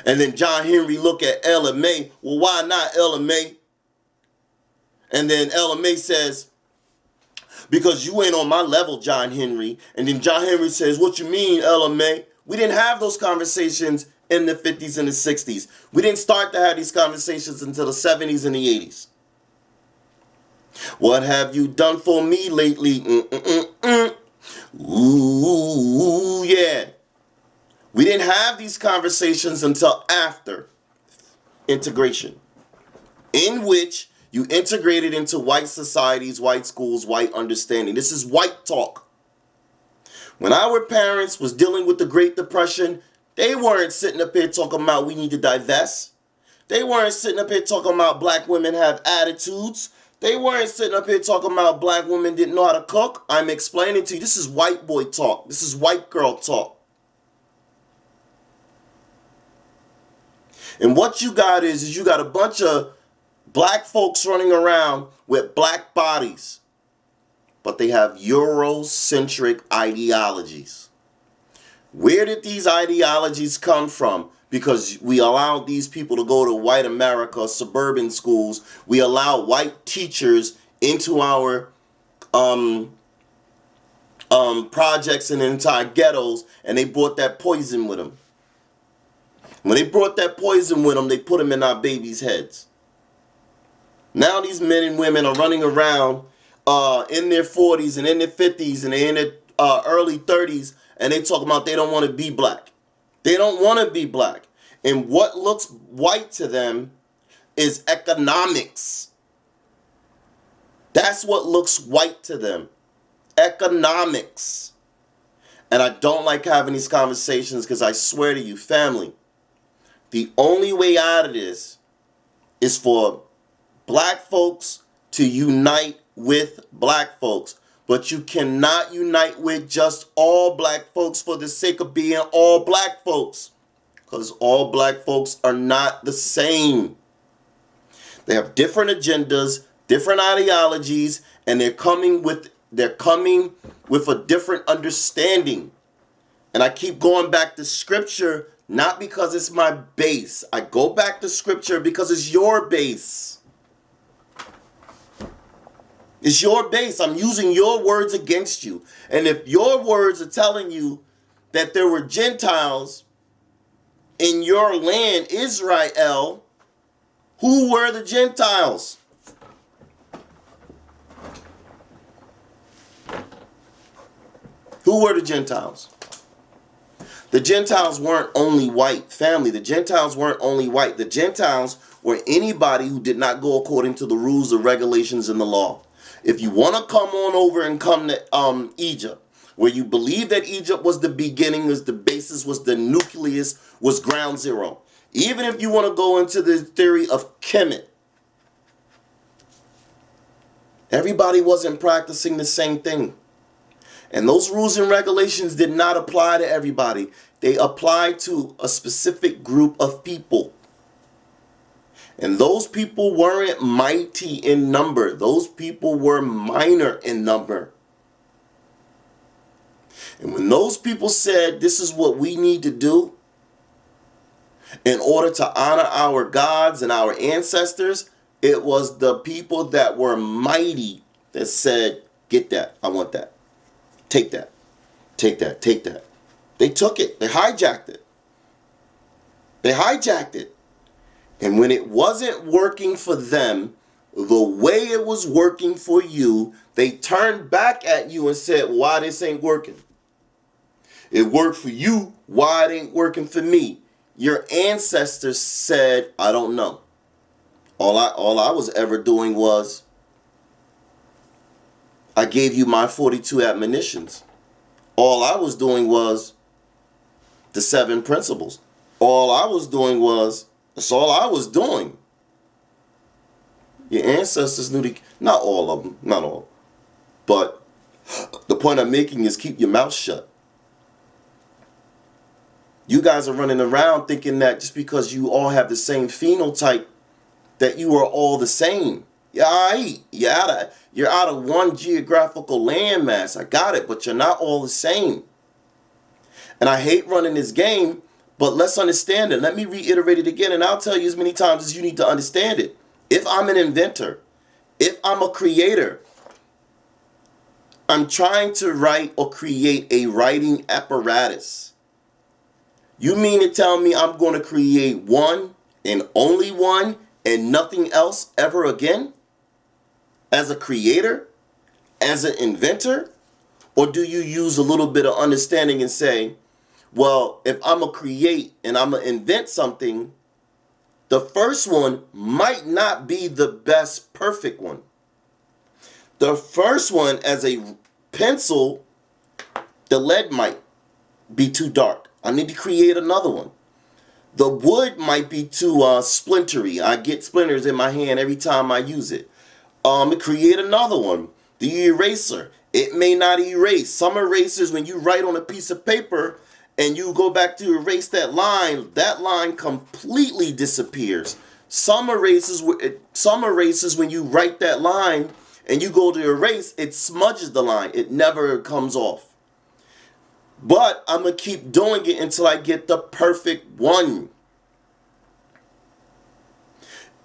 A: And then John Henry look at Ella May. Well, why not Ella May? And then Ella May says, because you ain't on my level, John Henry. And then John Henry says, what you mean, Ella May? We didn't have those conversations in the 50s and the 60s. We didn't start to have these conversations until the 70s and the 80s. What have you done for me lately? Ooh, yeah. We didn't have these conversations until after integration, in which you integrated into white societies, white schools, white understanding. This is white talk. When our parents was dealing with the Great Depression, they weren't sitting up here talking about we need to divest. They weren't sitting up here talking about black women have attitudes. They weren't sitting up here talking about black women didn't know how to cook. I'm explaining to you, this is white boy talk. This is white girl talk. And what you got is you got a bunch of black folks running around with black bodies, but they have Eurocentric ideologies. Where did these ideologies come from? Because we allowed these people to go to white America, suburban schools. We allowed white teachers into our projects and entire ghettos, and they brought that poison with them. When they brought that poison with them, they put them in our babies' heads. Now these men and women are running around in their 40s and in their 50s and in their early 30s, and they talk about they don't want to be black. They don't want to be black. And what looks white to them is economics. That's what looks white to them. Economics. And I don't like having these conversations because I swear to you, family, the only way out of this is for black folks to unite with black folks. But you cannot unite with just all black folks for the sake of being all black folks. Because all black folks are not the same. They have different agendas, different ideologies, and they're coming with a different understanding. And I keep going back to scripture, not because it's my base. I go back to scripture because it's your base. It's your base. I'm using your words against you. And if your words are telling you that there were Gentiles in your land, Israel, who were the Gentiles? Who were the Gentiles? The Gentiles weren't only white, family. The Gentiles weren't only white. The Gentiles were anybody who did not go according to the rules, the regulations, and the law. If you want to come on over and come to Egypt, where you believe that Egypt was the beginning, was the basis, was the nucleus, was ground zero. Even if you want to go into the theory of Kemet, everybody wasn't practicing the same thing. And those rules and regulations did not apply to everybody. They applied to a specific group of people. And those people weren't mighty in number. Those people were minor in number. And when those people said, this is what we need to do in order to honor our gods and our ancestors, it was the people that were mighty that said, get that, I want that. Take that, take that, take that. They took it, they hijacked it. They hijacked it. And when it wasn't working for them, the way it was working for you, they turned back at you and said, why this ain't working? It worked for you, why it ain't working for me? Your ancestors said, I don't know. All I was ever doing was, I gave you my 42 admonitions. All I was doing was the 7 principles. All I was doing was, that's all I was doing. Your ancestors knew not all of them, not all. But the point I'm making is keep your mouth shut. You guys are running around thinking that just because you all have the same phenotype, that you are all the same. Yeah, you're out of one geographical landmass. I got it, but you're not all the same. And I hate running this game, but let's understand it. Let me reiterate it again, and I'll tell you as many times as you need to understand it. If I'm an inventor, if I'm a creator, I'm trying to write or create a writing apparatus. You mean to tell me I'm going to create one and only one and nothing else ever again? As a creator? As an inventor? Or do you use a little bit of understanding and say, well, if I'm going to create and I'm going to invent something, the first one might not be the best perfect one. The first one, as a pencil, the lead might be too dark. I need to create another one. The wood might be too splintery. I get splinters in my hand every time I use it. Create another one. The eraser, it may not erase. Some erasers, when you write on a piece of paper and you go back to erase that line completely disappears. Some erasers, when you write that line and you go to erase, it smudges the line. It never comes off. But I'm going to keep doing it until I get the perfect one.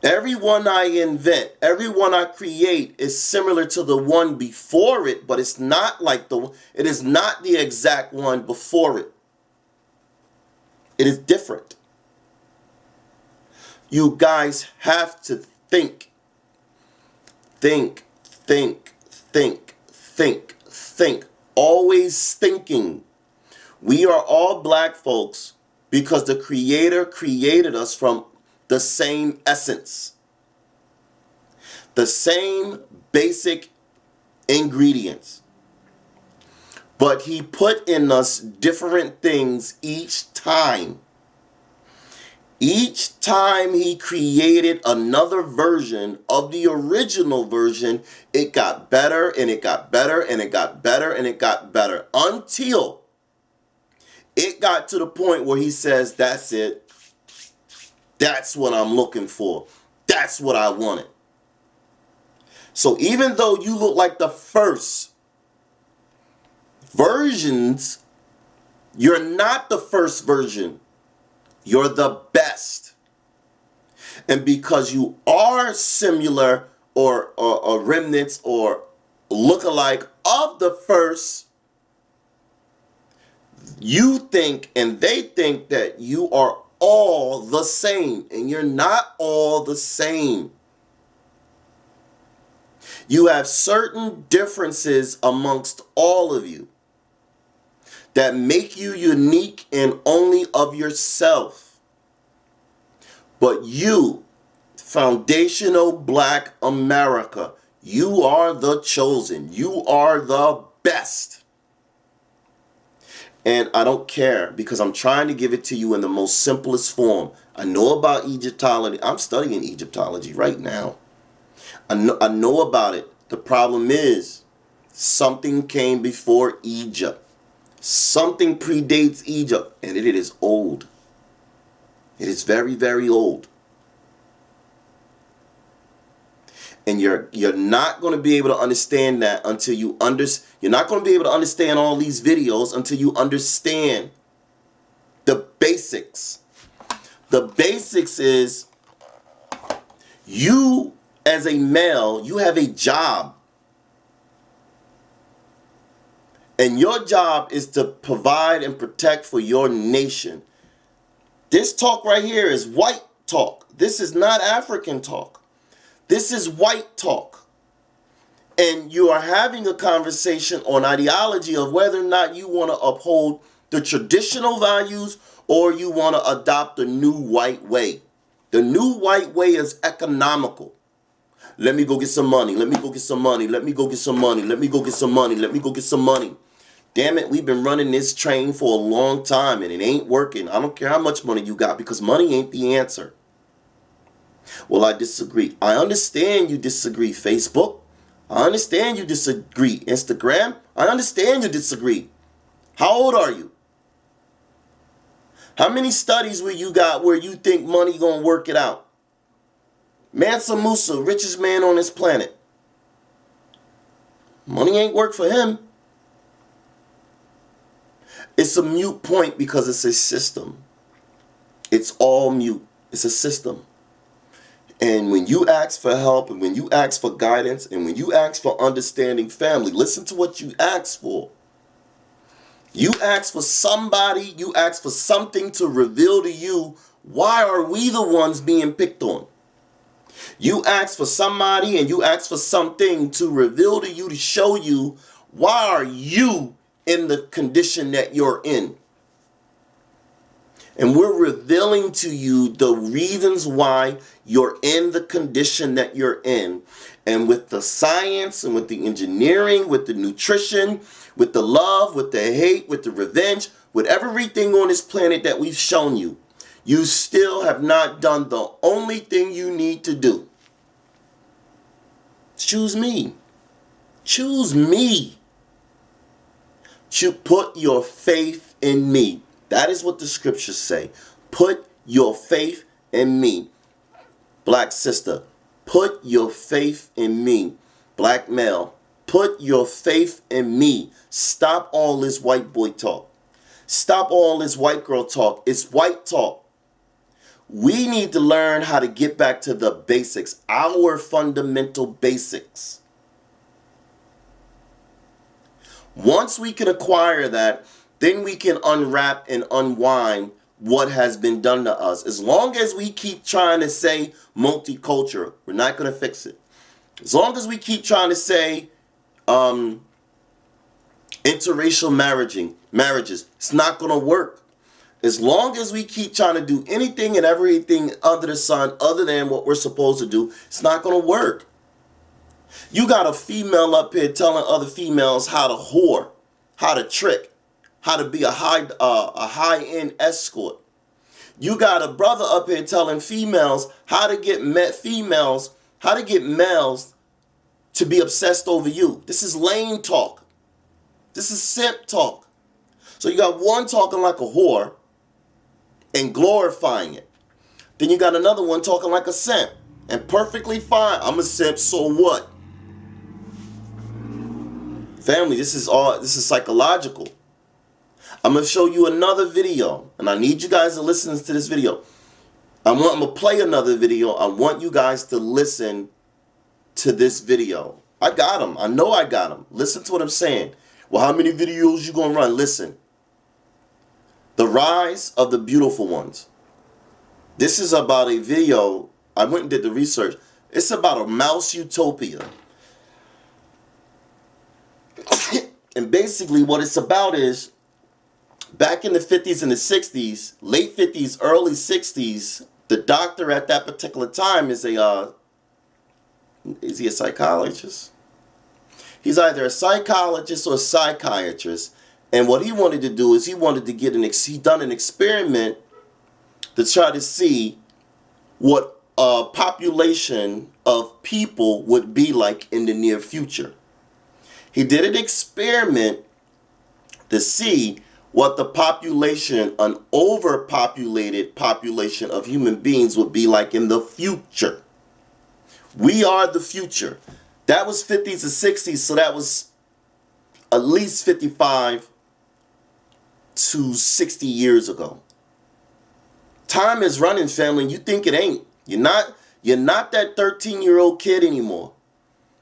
A: Every one I invent, every one I create is similar to the one before it, but it's not like it is not the exact one before it. It is different. You guys have to think. Think, think, think, think, think. Always thinking. We are all black folks because the Creator created us from the same essence. The same basic ingredients. But He put in us different things each time. Each time He created another version of the original version, it got better and it got better and it got better and it got better until it got to the point where He says, that's it. That's what I'm looking for. That's what I wanted. So even though you look like the first versions, you're not the first version. You're the best. And because you are similar or remnants or look-alike of the first, you think and they think that you are all the same. And you're not all the same. You have certain differences amongst all of you that make you unique and only of yourself. But you, foundational Black America, you are the chosen. You are the best. And I don't care because I'm trying to give it to you in the most simplest form. I know about Egyptology. I'm studying Egyptology right now. I know about it. The problem is something came before Egypt. Something predates Egypt, and it is old. It is very, very old. And you're not going to be able to understand that until you're not going to be able to understand all these videos until you understand the basics. The basics is you as a male, you have a job. And your job is to provide and protect for your nation. This talk right here is white talk. This is not African talk. This is white talk. And you are having a conversation on ideology of whether or not you want to uphold the traditional values or you want to adopt the new white way. The new white way is economical. Let me go get some money. Let me go get some money. Let me go get some money. Let me go get some money. Let me go get some money. Damn it, we've been running this train for a long time and it ain't working. I don't care how much money you got because money ain't the answer. Well, I disagree. I understand you disagree, Facebook. I understand you disagree, Instagram. I understand you disagree. How old are you? How many studies where you got where you think money gonna work it out? Mansa Musa, richest man on this planet. Money ain't work for him. It's a mute point because it's a system. It's all mute. It's a system. And when you ask for help and when you ask for guidance and when you ask for understanding family, listen to what you ask for. You ask for somebody, you ask for something to reveal to you, why are we the ones being picked on? You ask for somebody and you ask for something to reveal to you, to show you, why are you in the condition that you're in? And we're revealing to you the reasons why you're in the condition that you're in. And with the science and with the engineering, with the nutrition, with the love, with the hate, with the revenge, with everything on this planet that we've shown you, you still have not done the only thing you need to do. Choose me. Choose me. To put your faith in me. That is what the scriptures say. Put your faith in me. Black sister, put your faith in me. Black male, put your faith in me. Stop all this white boy talk. Stop all this white girl talk. It's white talk. We need to learn how to get back to the basics, our fundamental basics. Once we can acquire that, then we can unwrap and unwind what has been done to us. As long as we keep trying to say multicultural, we're not going to fix it. As long as we keep trying to say interracial marriages, it's not going to work. As long as we keep trying to do anything and everything under the sun other than what we're supposed to do, it's not going to work. You got a female up here telling other females how to whore, how to trick, how to be a high-end escort. You got a brother up here telling females how to get males to be obsessed over you. This is lame talk. This is simp talk. So you got one talking like a whore and glorifying it. Then you got another one talking like a simp and perfectly fine. I'm a simp, so what? Family, this is psychological. I'm going to show you another video, and I need you guys to listen to this video. I'm going to play another video. I want you guys to listen to this video. I got them. I know I got them. Listen to what I'm saying. Well, how many videos you going to run? Listen. The rise of the beautiful ones. This is about a video. I went and did the research. It's about a mouse utopia. And basically what it's about is, back in the 50s and the 60s, late 50s, early 60s, the doctor at that particular time is he a psychologist? He's either a psychologist or a psychiatrist. And what he wanted to do is he wanted to get he done an experiment to try to see what a population of people would be like in the near future. He did an experiment to see what the population, an overpopulated population of human beings would be like in the future. We are the future. That was 50s and 60s, so that was at least 55 to 60 years ago. Time is running, family. You think it ain't. You're not that 13-year-old kid anymore.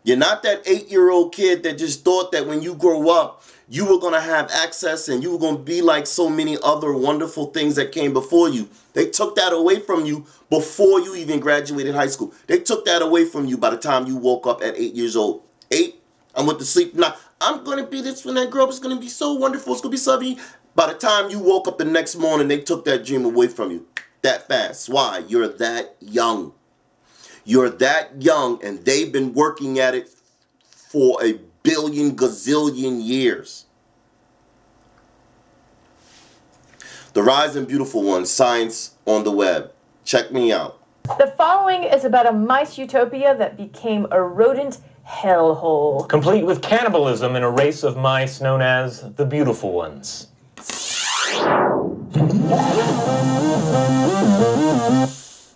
A: You're not that 8-year-old kid that just thought that when you grow up, you were going to have access and you were going to be like so many other wonderful things that came before you. They took that away from you before you even graduated high school. They took that away from you by the time you woke up at 8 years old. 8, I went to sleep. Now, I'm going to be this when I grow up. It's going to be so wonderful. It's going to be something. By the time you woke up the next morning, they took that dream away from you that fast. Why? You're that young. You're that young, and they've been working at it for a billion gazillion years. The Rise and Beautiful Ones, Science on the Web. Check me out.
E: The following is about a mice utopia that became a rodent hellhole.
F: Complete with cannibalism in a race of mice known as the Beautiful Ones.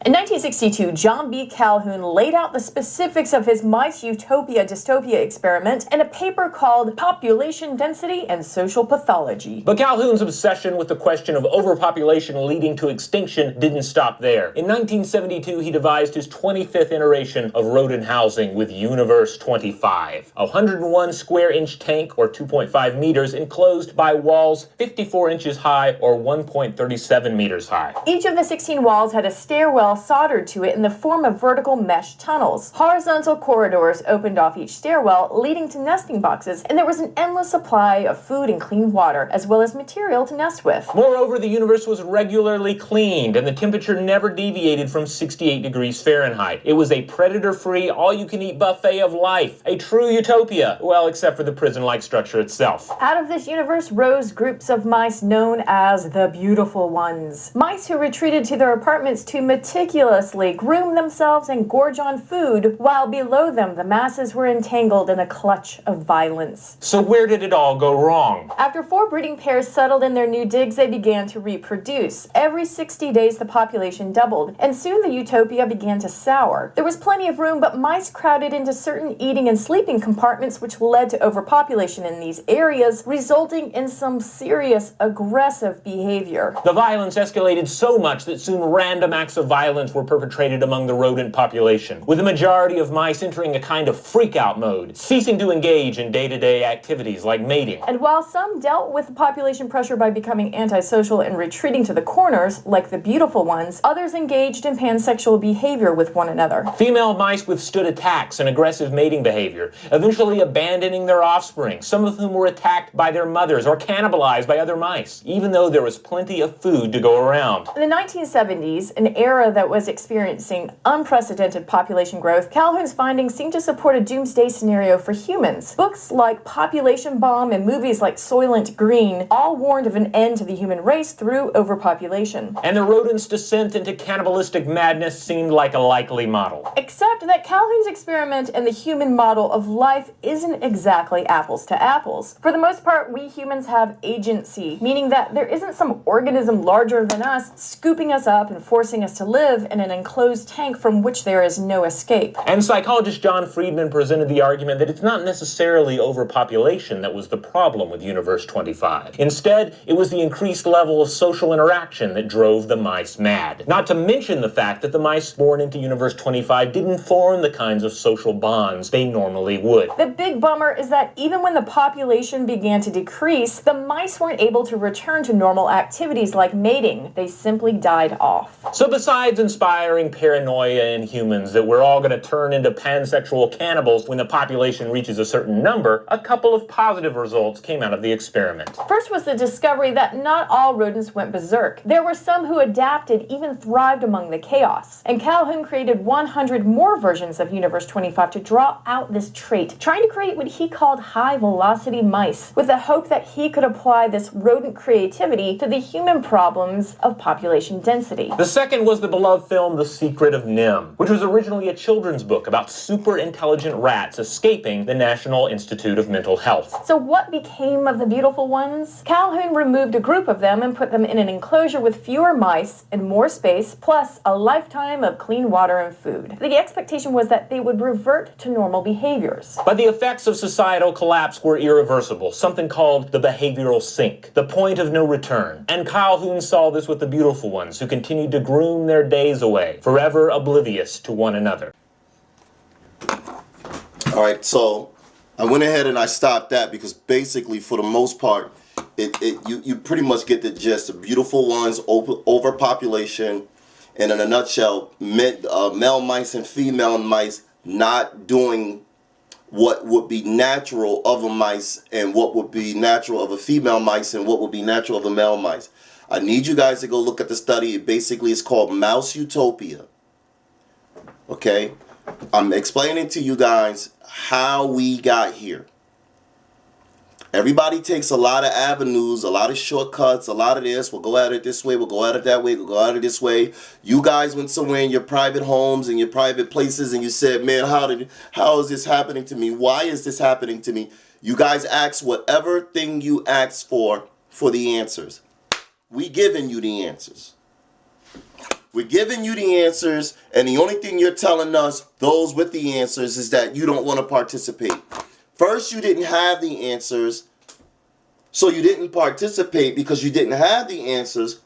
E: In 1962, John B. Calhoun laid out the specifics of his mice utopia dystopia experiment in a paper called Population Density and Social Pathology.
F: But Calhoun's obsession with the question of overpopulation leading to extinction didn't stop there. In 1972, he devised his 25th iteration of rodent housing with Universe 25, a 101 square inch tank or 2.5 meters enclosed by walls 54 inches high or 1.37 meters high.
E: Each of the 16 walls had a stairwell soldered to it in the form of vertical mesh tunnels. Horizontal corridors opened off each stairwell, leading to nesting boxes, and there was an endless supply of food and clean water, as well as material to nest with.
F: Moreover, the universe was regularly cleaned, and the temperature never deviated from 68 degrees Fahrenheit. It was a predator-free, all-you-can-eat buffet of life. A true utopia. Well, except for the prison-like structure itself.
E: Out of this universe rose groups of mice known as the Beautiful Ones. Mice who retreated to their apartments to meticulously meticulously groom themselves and gorge on food, while below them the masses were entangled in a clutch of violence.
F: So where did it all go wrong?
E: After 4 breeding pairs settled in their new digs, they began to reproduce. Every 60 days the population doubled, and soon the utopia began to sour. There was plenty of room, but mice crowded into certain eating and sleeping compartments, which led to overpopulation in these areas, resulting in some serious aggressive behavior.
F: The violence escalated so much that soon random acts of violence were perpetrated among the rodent population, with the majority of mice entering a kind of freak-out mode, ceasing to engage in day-to-day activities like mating.
E: And while some dealt with population pressure by becoming antisocial and retreating to the corners, like the beautiful ones, others engaged in pansexual behavior with one another.
F: Female mice withstood attacks and aggressive mating behavior, eventually abandoning their offspring, some of whom were attacked by their mothers or cannibalized by other mice, even though there was plenty of food to go around.
E: In the 1970s, an era that was experiencing unprecedented population growth, Calhoun's findings seemed to support a doomsday scenario for humans. Books like Population Bomb and movies like Soylent Green all warned of an end to the human race through overpopulation.
F: And the rodent's descent into cannibalistic madness seemed like a likely model.
E: Except that Calhoun's experiment and the human model of life isn't exactly apples to apples. For the most part, we humans have agency, meaning that there isn't some organism larger than us scooping us up and forcing us to live in an enclosed tank from which there is no escape.
F: And psychologist John Friedman presented the argument that it's not necessarily overpopulation that was the problem with Universe 25. Instead, it was the increased level of social interaction that drove the mice mad. Not to mention the fact that the mice born into Universe 25 didn't form the kinds of social bonds they normally would.
E: The big bummer is that even when the population began to decrease, the mice weren't able to return to normal activities like mating. They simply died off.
F: So besides inspiring paranoia in humans that we're all going to turn into pansexual cannibals when the population reaches a certain number, a couple of positive results came out of the experiment.
E: First was the discovery that not all rodents went berserk. There were some who adapted, even thrived among the chaos. And Calhoun created 100 more versions of Universe 25 to draw out this trait, trying to create what he called high-velocity mice, with the hope that he could apply this rodent creativity to the human problems of population density.
F: The second was the beloved film The Secret of Nim, which was originally a children's book about super intelligent rats escaping the National Institute of Mental Health.
E: So what became of the beautiful ones? Calhoun removed a group of them and put them in an enclosure with fewer mice and more space, plus a lifetime of clean water and food. The expectation was that they would revert to normal behaviors.
F: But the effects of societal collapse were irreversible, something called the behavioral sink, the point of no return. And Calhoun saw this with the beautiful ones, who continued to groom their days away, forever oblivious to one another.
A: All right, so I went ahead and I stopped that because basically, for the most part, you pretty much get the gist. The beautiful ones, overpopulation, and in a nutshell, male mice and female mice not doing what would be natural of a mice and what would be natural of a female mice and what would be natural of a male mice. I need you guys to go look at the study. It basically is called Mouse Utopia. Okay? I'm explaining to you guys how we got here. Everybody takes a lot of avenues, a lot of shortcuts, a lot of this. We'll go at it this way, we'll go at it that way, we'll go at it this way. You guys went somewhere in your private homes and your private places and you said, man, how is this happening to me? Why is this happening to me? You guys ask whatever thing you ask for the answers. We giving you the answers. We're giving you the answers, and the only thing you're telling us, those with the answers, is that you don't want to participate. First, you didn't have the answers, so you didn't participate because you didn't have the answers.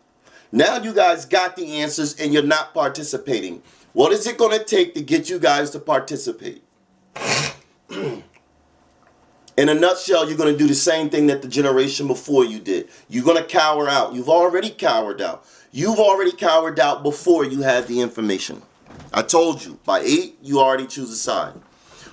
A: Now you guys got the answers, and you're not participating. What is it going to take to get you guys to participate? In a nutshell, you're going to do the same thing that the generation before you did. You're going to cower out. You've already cowered out. You've already cowered out before you had the information. I told you, by 8, you already choose a side.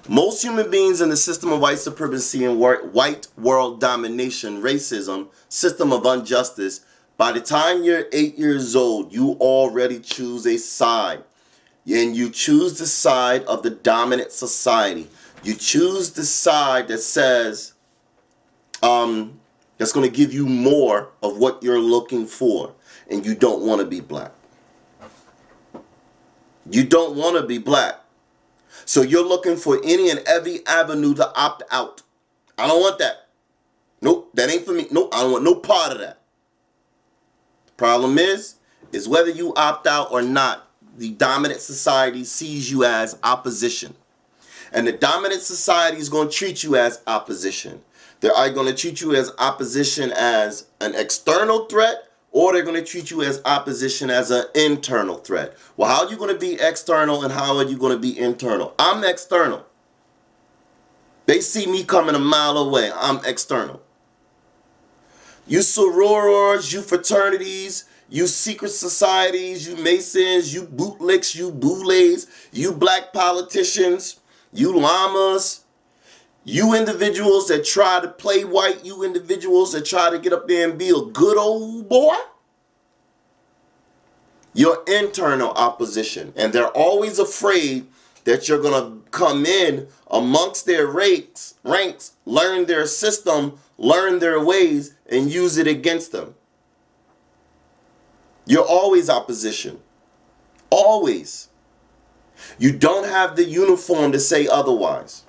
A: Most human beings in the system of white supremacy and white world domination, racism, system of injustice, by the time you're 8 years old, you already choose a side. And you choose the side of the dominant society. You choose the side that says, that's going to give you more of what you're looking for. And you don't want to be black. You don't want to be black. So you're looking for any and every avenue to opt out. I don't want that. Nope, that ain't for me. Nope, I don't want no part of that. The problem is whether you opt out or not, the dominant society sees you as opposition. And the dominant society is going to treat you as opposition. They're either going to treat you as opposition as an external threat, or they're going to treat you as opposition as an internal threat. Well, how are you going to be external and how are you going to be internal? I'm external. They see me coming a mile away. I'm external. You sorors, you fraternities, you secret societies, you masons, you bootlicks, you boulets, you black politicians, you llamas, you individuals that try to play white, you individuals that try to get up there and be a good old boy. Your internal opposition. And they're always afraid that you're going to come in amongst their ranks, learn their system, learn their ways, and use it against them. You're always opposition. Always. You don't have the uniform to say otherwise.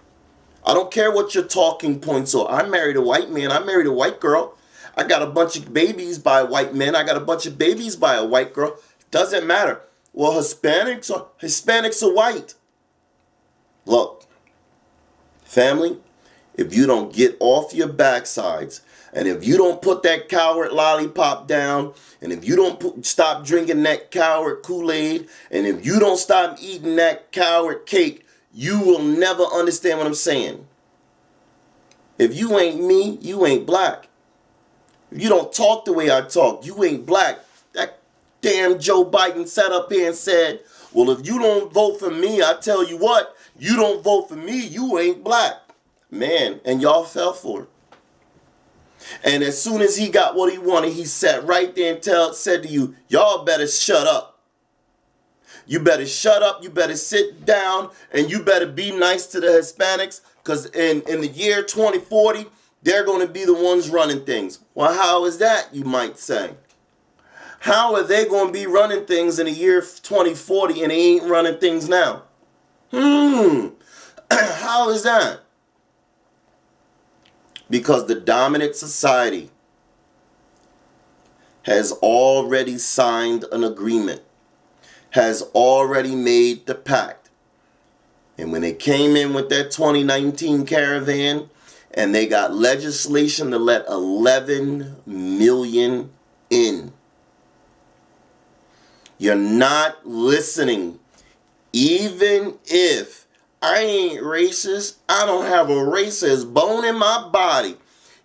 A: I don't care what your talking points are. I married a white man. I married a white girl. I got a bunch of babies by white men. I got a bunch of babies by a white girl. Doesn't matter. Well, Hispanics are white. Look, family, if you don't get off your backsides, and if you don't put that coward lollipop down, and if you don't stop drinking that coward Kool-Aid, and if you don't stop eating that coward cake, you will never understand what I'm saying. If you ain't me, you ain't black. If you don't talk the way I talk, you ain't black. That damn Joe Biden sat up here and said, well, if you don't vote for me, I tell you what, you don't vote for me, you ain't black. Man, and y'all fell for it. And as soon as he got what he wanted, he sat right there and said to you, y'all better shut up. You better shut up, you better sit down, and you better be nice to the Hispanics, because in the year 2040, they're going to be the ones running things. Well, how is that, you might say? How are they going to be running things in the year 2040 and they ain't running things now? How is that? Because the dominant society has already signed an agreement, has already made the pact. And when they came in with that 2019 caravan and they got legislation to let 11 million in, you're not listening. Even if I ain't racist, I don't have a racist bone in my body,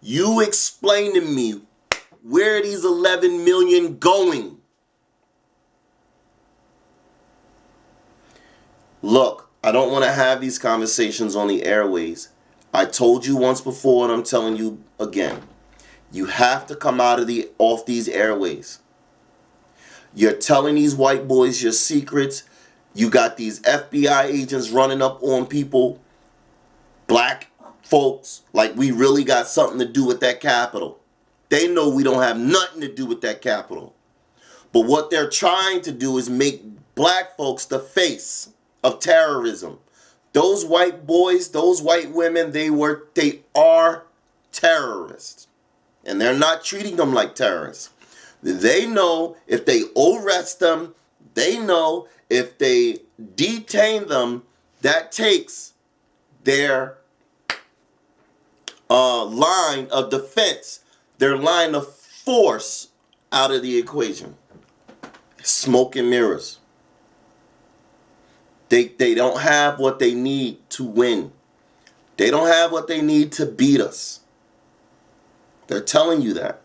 A: you explain to me where are these 11 million going? Look, I don't want to have these conversations on the airways. I told you once before and I'm telling you again. You have to come off these airways. You're telling these white boys your secrets. You got these FBI agents running up on people, black folks, like we really got something to do with that Capitol. They know we don't have nothing to do with that Capitol. But what they're trying to do is make black folks the face of terrorism. Those white boys, those white women, they are terrorists. And they're not treating them like terrorists. They know if they arrest them, they know if they detain them, that takes their line of defense, their line of force out of the equation. Smoke and mirrors. They don't have what they need to win. They don't have what they need to beat us. They're telling you that.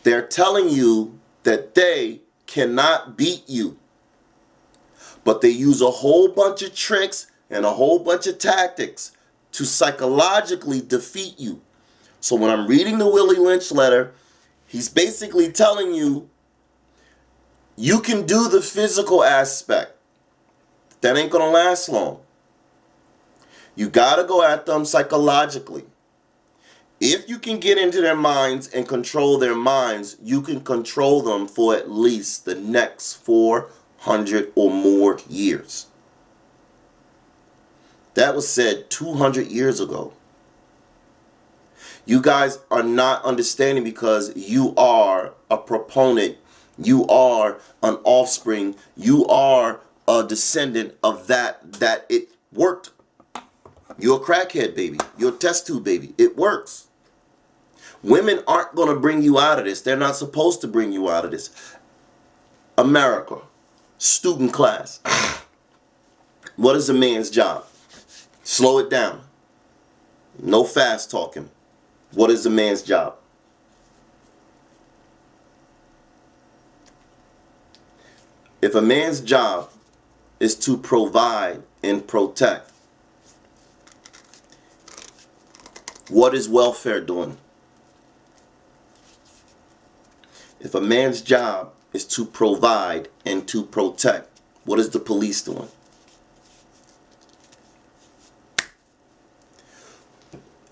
A: They're telling you that they cannot beat you. But they use a whole bunch of tricks and a whole bunch of tactics to psychologically defeat you. So when I'm reading the Willie Lynch letter, he's basically telling you, you can do the physical aspect. That ain't going to last long. You got to go at them psychologically. If you can get into their minds and control their minds, you can control them for at least the next 4 200 or more years. That was said 200 years ago. You guys are not understanding because you are a proponent. You are an offspring. You are a descendant of that it worked. You're a crackhead, baby. You're a test tube, baby. It works. Women aren't going to bring you out of this. They're not supposed to bring you out of this. America, student class. What is a man's job? Slow it down. No fast talking. What is a man's job? If a man's job is to provide and protect, what is welfare doing? If a man's job is to provide and to protect, what is the police doing?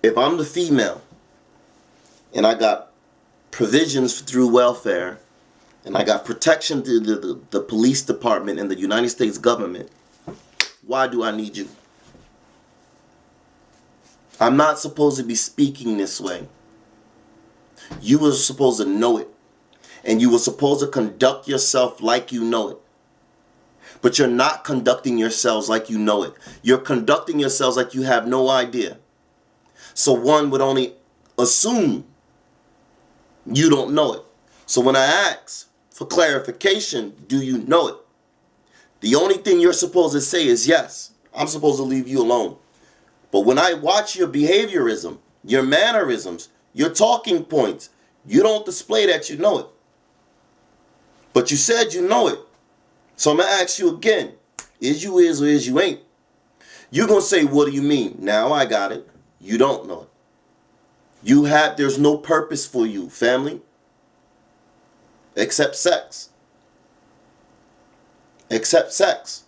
A: If I'm the female and I got provisions through welfare and I got protection through the police department and the United States government, why do I need you? I'm not supposed to be speaking this way. You were supposed to know it. And you were supposed to conduct yourself like you know it. But you're not conducting yourselves like you know it. You're conducting yourselves like you have no idea. So one would only assume you don't know it. So when I ask for clarification, do you know it? The only thing you're supposed to say is yes. I'm supposed to leave you alone. But when I watch your behaviorism, your mannerisms, your talking points, you don't display that you know it. But you said you know it. So I'm going to ask you again. Is you is or is you ain't? You're going to say, what do you mean? Now I got it. You don't know it. There's no purpose for you, family. Except sex. Except sex.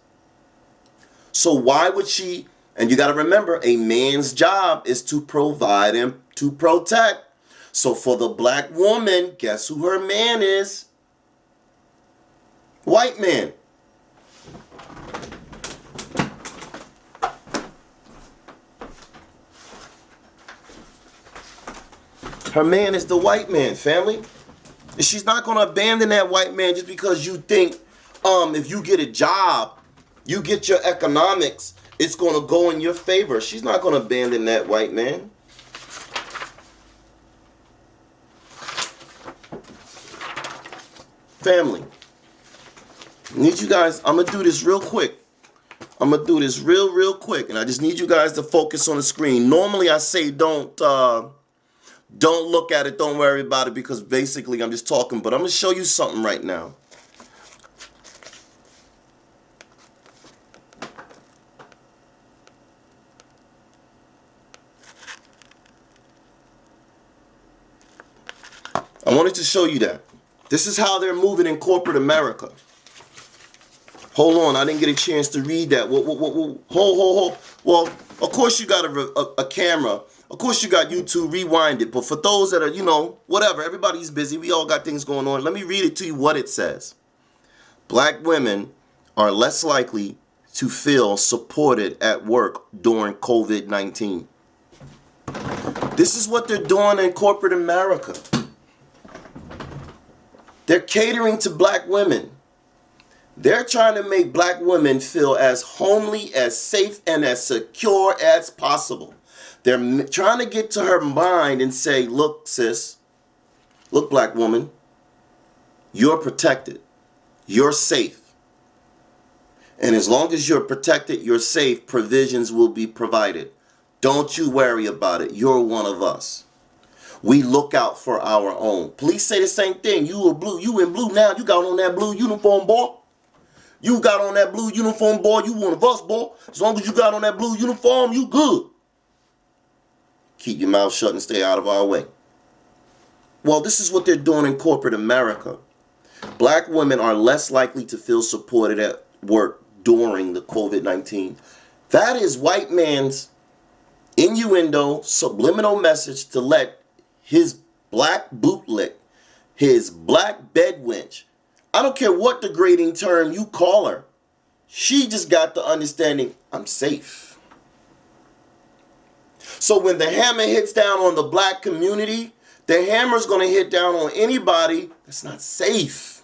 A: So why would she, and you got to remember, a man's job is to provide and to protect. So for the black woman, guess who her man is? White man. Her man is the white man, family. And she's not going to abandon that white man just because you think if you get a job, you get your economics, it's going to go in your favor. She's not going to abandon that white man. Family. I need you guys, I'm going to do this real quick. I'm going to do this real quick. And I just need you guys to focus on the screen. Normally I say don't look at it, don't worry about it, because basically I'm just talking. But I'm going to show you something right now. I wanted to show you that. This is how they're moving in corporate America. Hold on, I didn't get a chance to read that. Hold. Well, of course you got a camera. Of course you got YouTube, rewind it. But for those that are, whatever, everybody's busy. We all got things going on. Let me read it to you what it says. Black women are less likely to feel supported at work during COVID-19. This is what they're doing in corporate America. They're catering to black women. They're trying to make black women feel as homely, as safe, and as secure as possible. They're trying to get to her mind and say, look, sis, look, black woman, you're protected. You're safe. And as long as you're protected, you're safe, provisions will be provided. Don't you worry about it. You're one of us. We look out for our own. Police say the same thing. You in blue now. You got on that blue uniform, boy. You got on that blue uniform, boy. You one of us, boy. As long as you got on that blue uniform, you good. Keep your mouth shut and stay out of our way. Well, this is what they're doing in corporate America. Black women are less likely to feel supported at work during the COVID-19. That is white man's innuendo, subliminal message to let his black bootlick, his black bed wench, I don't care what degrading term you call her. She just got the understanding, I'm safe. So when the hammer hits down on the black community, the hammer's going to hit down on anybody that's not safe.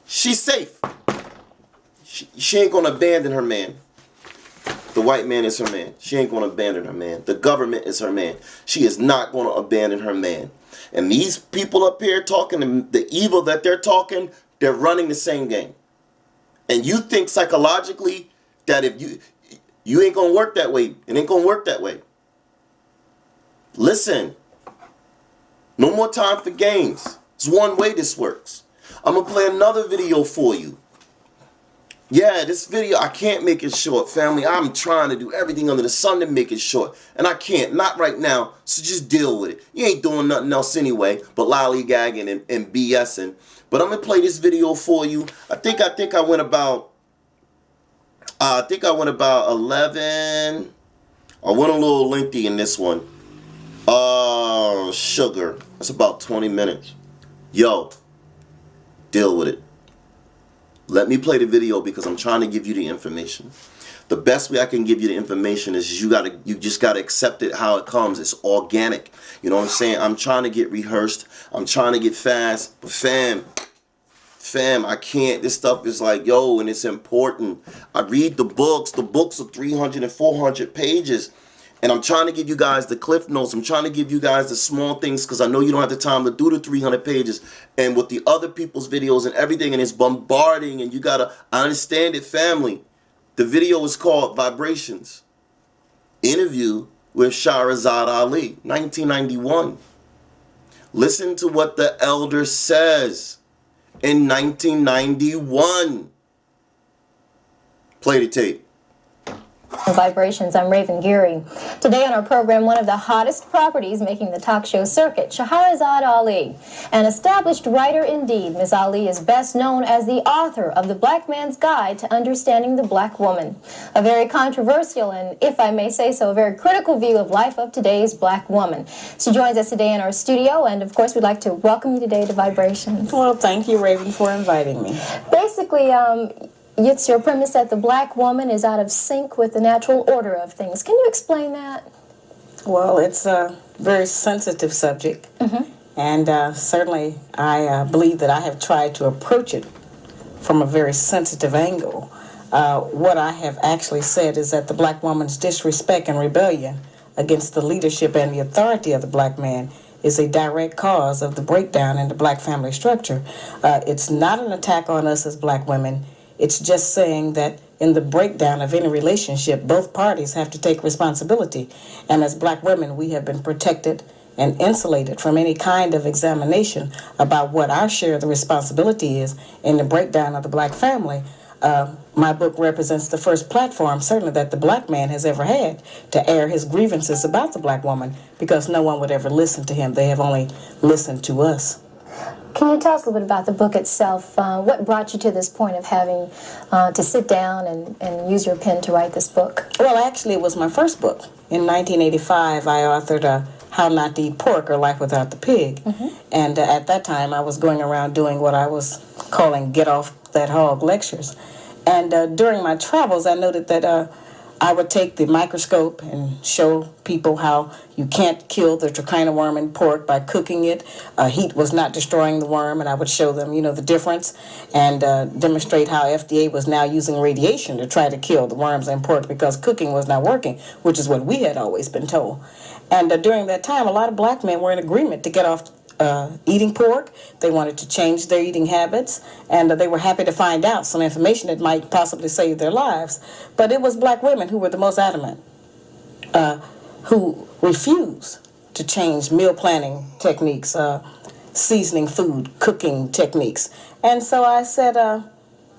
A: She's safe. She ain't going to abandon her man. The white man is her man. She ain't going to abandon her man. The government is her man. She is not going to abandon her man. And these people up here talking, the evil that they're talking, they're running the same game. And you think psychologically that if you ain't going to work that way, it ain't going to work that way. Listen, no more time for games. It's one way this works. I'm going to play another video for you. Yeah, this video, I can't make it short, family. I'm trying to do everything under the sun to make it short. And I can't, not right now, so just deal with it. You ain't doing nothing else anyway, but lollygagging and BSing. But I'm going to play this video for you. I think I went about 11. I went a little lengthy in this one. Sugar. That's about 20 minutes. Yo, deal with it. Let me play the video because I'm trying to give you the information. The best way I can give you the information is you just gotta accept it how it comes. It's organic. You know what I'm saying? I'm trying to get rehearsed. I'm trying to get fast. But fam, I can't. This stuff is like, yo, and it's important. I read the books. The books are 300 and 400 pages. And I'm trying to give you guys the cliff notes. I'm trying to give you guys the small things because I know you don't have the time to do the 300 pages. And with the other people's videos and everything, and it's bombarding, and you gotta, I understand it, family. The video is called Vibrations. Interview with Shahrazad Ali, 1991. Listen to what the elder says in 1991. Play the tape.
G: Vibrations. I'm Raven Geary. Today on our program, one of the hottest properties making the talk show circuit, Shahrazad Ali. An established writer indeed, Ms. Ali is best known as the author of The Black Man's Guide to Understanding the Black Woman. A very controversial and, if I may say so, a very critical view of life of today's black woman. She joins us today in our studio, and of course we'd like to welcome you today to Vibrations.
B: Well, thank you, Raven, for inviting me.
G: Basically, it's your premise that the black woman is out of sync with the natural order of things. Can you explain that?
B: Well, it's a very sensitive subject, and certainly I believe that I have tried to approach it from a very sensitive angle. What I have actually said is that the black woman's disrespect and rebellion against the leadership and the authority of the black man is a direct cause of the breakdown in the black family structure. It's not an attack on us as black women. It's just saying that in the breakdown of any relationship, both parties have to take responsibility. And as black women, we have been protected and insulated from any kind of examination about what our share of the responsibility is in the breakdown of the black family. My book represents the first platform, certainly, that the black man has ever had to air his grievances about the black woman, because no one would ever listen to him. They have only listened to us.
G: Can you tell us a little bit about the book itself? What brought you to this point of having to sit down and use your pen to write this book?
B: Well, actually, it was my first book. In 1985, I authored How Not to Eat Pork or Life Without the Pig. And at that time, I was going around doing what I was calling Get Off That Hog lectures. And during my travels, I noted that I would take the microscope and show people how you can't kill the trichina worm in pork by cooking it. Heat was not destroying the worm, and I would show them, the difference, and demonstrate how FDA was now using radiation to try to kill the worms in pork because cooking was not working, which is what we had always been told. And during that time, a lot of black men were in agreement to get off eating pork. They wanted to change their eating habits, and they were happy to find out some information that might possibly save their lives. But it was black women who were the most adamant, who refused to change meal planning techniques, seasoning food, cooking techniques. And so I said,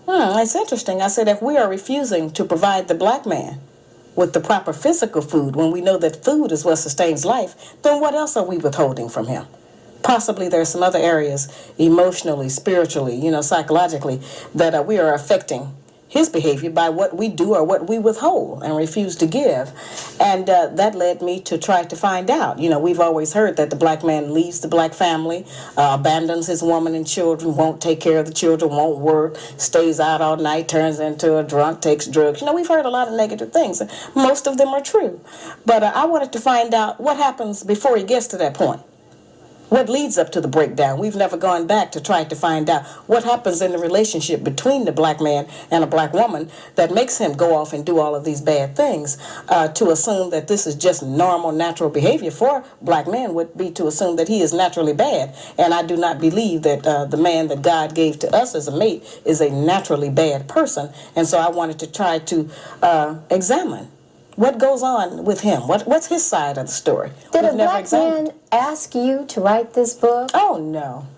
B: that's interesting. I said, if we are refusing to provide the black man with the proper physical food when we know that food is what sustains life, then what else are we withholding from him? Possibly there are some other areas, emotionally, spiritually, psychologically, that we are affecting his behavior by what we do or what we withhold and refuse to give. And that led me to try to find out. You know, we've always heard that the black man leaves the black family, abandons his woman and children, won't take care of the children, won't work, stays out all night, turns into a drunk, takes drugs. You know, we've heard a lot of negative things. Most of them are true. But I wanted to find out what happens before he gets to that point. What leads up to the breakdown? We've never gone back to try to find out what happens in the relationship between the black man and a black woman that makes him go off and do all of these bad things. To assume that this is just normal, natural behavior for black men would be to assume that he is naturally bad. And I do not believe that the man that God gave to us as a mate is a naturally bad person. And so I wanted to try to examine what goes on with him. What's his side of the story?
G: Did a black man ask you to write this book?
B: Oh,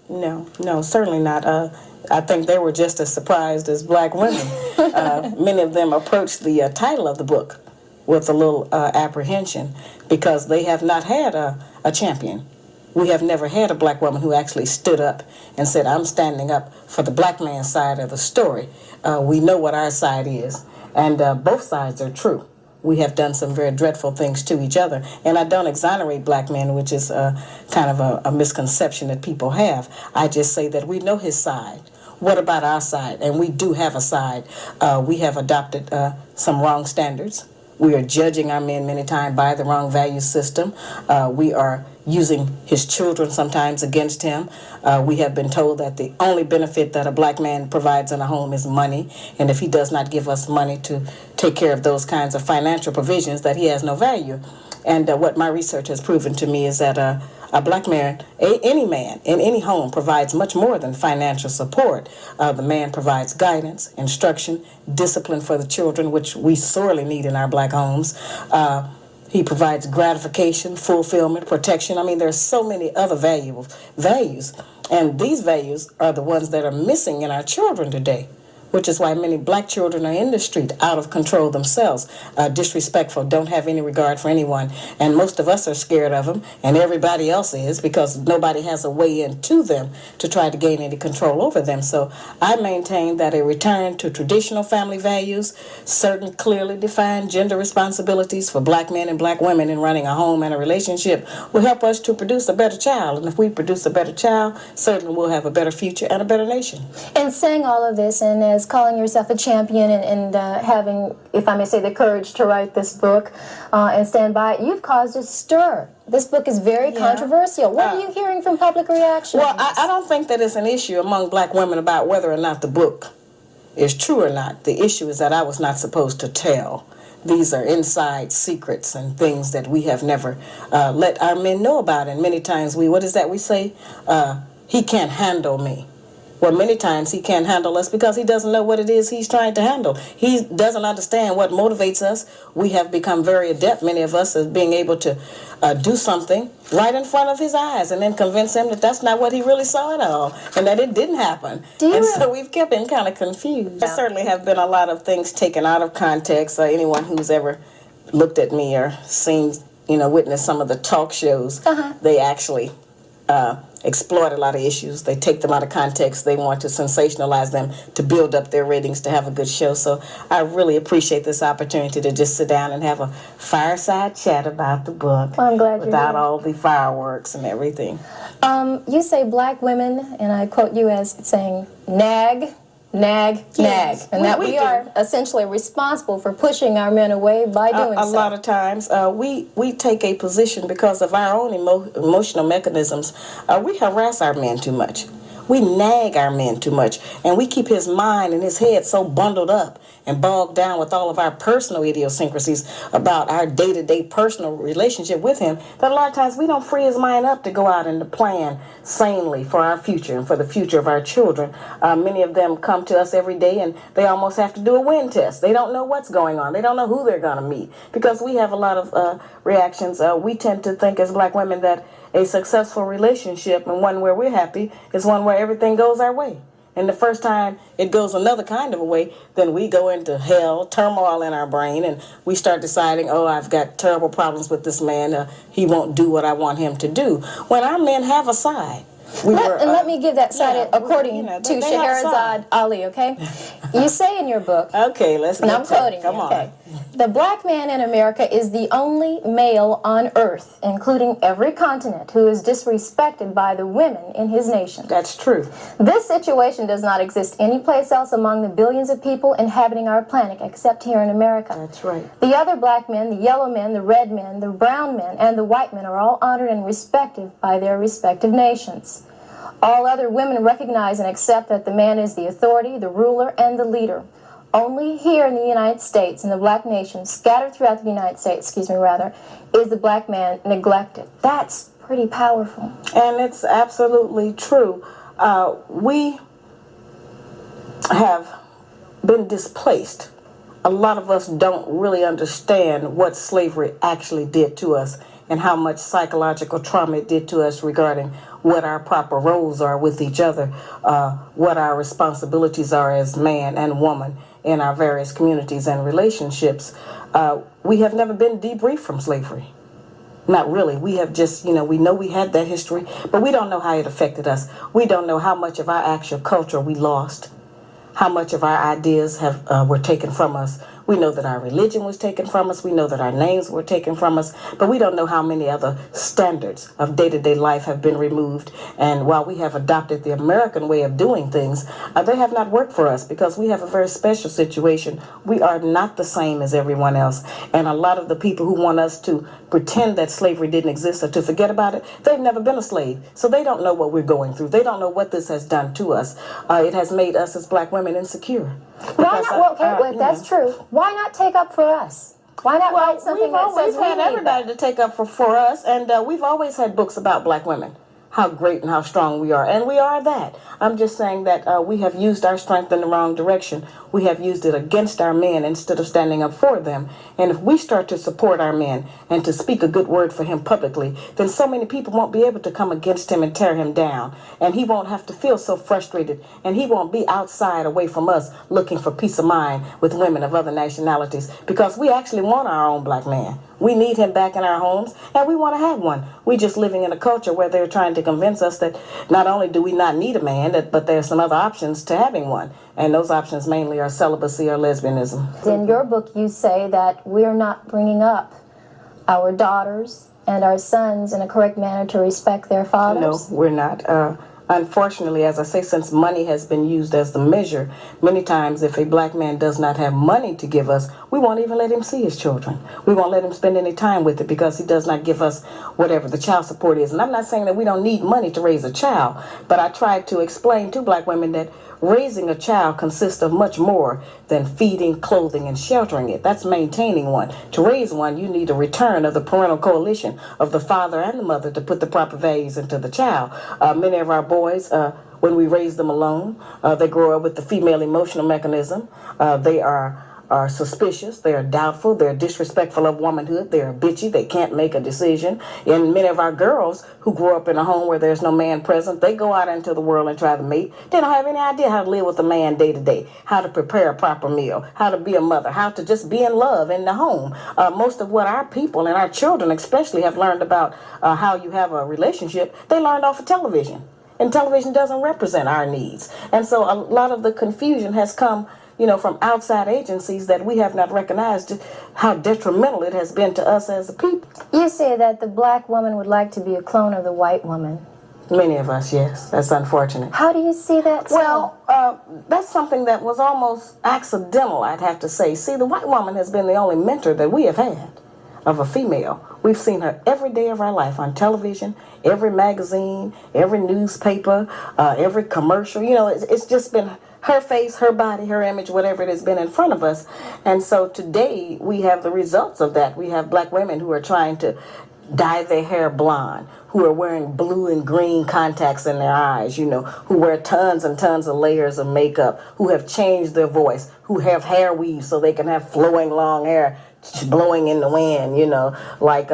B: no, certainly not. I think they were just as surprised as black women. Many of them approached the title of the book with a little apprehension because they have not had a champion. We have never had a black woman who actually stood up and said, I'm standing up for the black man's side of the story. We know what our side is, and both sides are true. We have done some very dreadful things to each other. And I don't exonerate black men, which is kind of a misconception that people have. I just say that we know his side. What about our side? And we do have a side. We have adopted some wrong standards. We are judging our men many times by the wrong value system. We are using his children sometimes against him. We have been told that the only benefit that a black man provides in a home is money, and if he does not give us money to take care of those kinds of financial provisions, that he has no value. And what my research has proven to me is that a black man, any man in any home, provides much more than financial support. The man provides guidance, instruction, discipline for the children, which we sorely need in our black homes. He provides gratification, fulfillment, protection. I mean, there's so many other values, and these values are the ones that are missing in our children today, which is why many black children are in the street, out of control themselves, disrespectful, don't have any regard for anyone. And most of us are scared of them, and everybody else is, because nobody has a way into them to try to gain any control over them. So I maintain that a return to traditional family values, certain clearly defined gender responsibilities for black men and black women in running a home and a relationship will help us to produce a better child. And if we produce a better child, certainly we'll have a better future and a better nation.
G: And saying all of this, and as calling yourself a champion and having, if I may say, the courage to write this book and stand by it, you've caused a stir. This book is very controversial. What are you hearing from public reaction?
B: Well, I don't think that it's an issue among black women about whether or not the book is true or not. The issue is that I was not supposed to tell. These are inside secrets and things that we have never let our men know about. And many times we say? He can't handle me. Well, many times he can't handle us because he doesn't know what it is he's trying to handle. He doesn't understand what motivates us. We have become very adept, many of us, at being able to do something right in front of his eyes and then convince him that that's not what he really saw at all and that it didn't happen. So we've kept him kind of confused. There certainly have been a lot of things taken out of context. Anyone who's ever looked at me or seen, witnessed some of the talk shows, they actually exploit a lot of issues. They take them out of context. They want to sensationalize them to build up their ratings to have a good show. So I really appreciate this opportunity to just sit down and have a fireside chat about the book.
G: Well, I'm glad
B: without all the fireworks and everything.
G: You say black women, and I quote you as saying, nag.
B: Yes,
G: And that we are essentially responsible for pushing our men away by doing so.
B: A lot of times we take a position because of our own emotional mechanisms. We harass our men too much. We nag our men too much, and we keep his mind and his head so bundled up and bogged down with all of our personal idiosyncrasies about our day-to-day personal relationship with him that a lot of times we don't free his mind up to go out and to plan sanely for our future and for the future of our children. Many of them come to us every day and they almost have to do a wind test. They don't know what's going on. They don't know who they're going to meet because we have a lot of reactions. We tend to think as black women that a successful relationship and one where we're happy is one where everything goes our way. And the first time it goes another kind of a way, then we go into hell, turmoil in our brain, and we start deciding, oh, I've got terrible problems with this man. He won't do what I want him to do. When our men have a side,
G: Let me give that side according to
H: they
G: Scheherazade Ali, okay? You say in your book,
H: okay, let's
G: and
H: get
G: I'm quoting you, okay? The black man in America is the only male on earth, including every continent, who is disrespected by the women in his nation.
H: That's true.
G: This situation does not exist anyplace else among the billions of people inhabiting our planet except here in America.
H: That's right.
G: The other black men, the yellow men, the red men, the brown men, and the white men are all honored and respected by their respective nations. All other women recognize and accept that the man is the authority, the ruler, and the leader. Only here in the United States, in the black nation, scattered throughout the United States, is the black man neglected. That's pretty powerful.
H: And it's absolutely true. We have been displaced. A lot of us don't really understand what slavery actually did to us and how much psychological trauma it did to us regarding what our proper roles are with each other, what our responsibilities are as man and woman in our various communities and relationships. We have never been debriefed from slavery. Not really. We have just, we know we had that history, but we don't know how it affected us. We don't know how much of our actual culture we lost, how much of our ideas were taken from us. We know that our religion was taken from us. We know that our names were taken from us. But we don't know how many other standards of day-to-day life have been removed. And while we have adopted the American way of doing things, they have not worked for us because we have a very special situation. We are not the same as everyone else. And a lot of the people who want us to pretend that slavery didn't exist or to forget about it, they've never been a slave. So they don't know what we're going through. They don't know what this has done to us. It has made us as black women insecure.
G: Why not? That's true. Why not take up for us? Why not write something that says
H: we've had everybody to take up for us, and we've always had books about black women, how great and how strong we are, and we are that. I'm just saying that we have used our strength in the wrong direction. We have used it against our men instead of standing up for them. And if we start to support our men and to speak a good word for him publicly, then so many people won't be able to come against him and tear him down. And he won't have to feel so frustrated. And he won't be outside away from us looking for peace of mind with women of other nationalities, because we actually want our own black man. We need him back in our homes, and we want to have one. We're just living in a culture where they're trying to convince us that not only do we not need a man, but there are some other options to having one. And those options mainly are celibacy or lesbianism.
G: In your book, you say that we're not bringing up our daughters and our sons in a correct manner to respect their fathers.
H: No, we're not. Unfortunately, as I say, since money has been used as the measure, many times if a black man does not have money to give us, we won't even let him see his children. We won't let him spend any time with it because he does not give us whatever the child support is. And I'm not saying that we don't need money to raise a child, but I try to explain to black women that raising a child consists of much more than feeding, clothing, and sheltering it. That's maintaining one. To raise one, you need a return of the parental coalition of the father and the mother to put the proper values into the child. Many of our boys, when we raise them alone, they grow up with the female emotional mechanism. They are suspicious, they are doubtful, they're disrespectful of womanhood, they're bitchy, they can't make a decision. And many of our girls who grow up in a home where there's no man present, they go out into the world and try to mate. They don't have any idea how to live with a man day to day, how to prepare a proper meal, how to be a mother, how to just be in love in the home. Most of what our people and our children especially have learned about how you have a relationship, they learned off of television. And television doesn't represent our needs. And so a lot of the confusion has come from outside agencies that we have not recognized how detrimental it has been to us as a people.
G: You say that the black woman would like to be a clone of the white woman.
H: Many of us, yes. That's unfortunate.
G: How do you see that?
H: Well, that's something that was almost accidental, I'd have to say. See, the white woman has been the only mentor that we have had of a female. We've seen her every day of our life on television, every magazine, every newspaper, every commercial. It's just been her face, her body, her image, whatever it has been in front of us. And so today we have the results of that. We have black women who are trying to dye their hair blonde, who are wearing blue and green contacts in their eyes, who wear tons and tons of layers of makeup, who have changed their voice, who have hair weaves so they can have flowing long hair blowing in the wind, like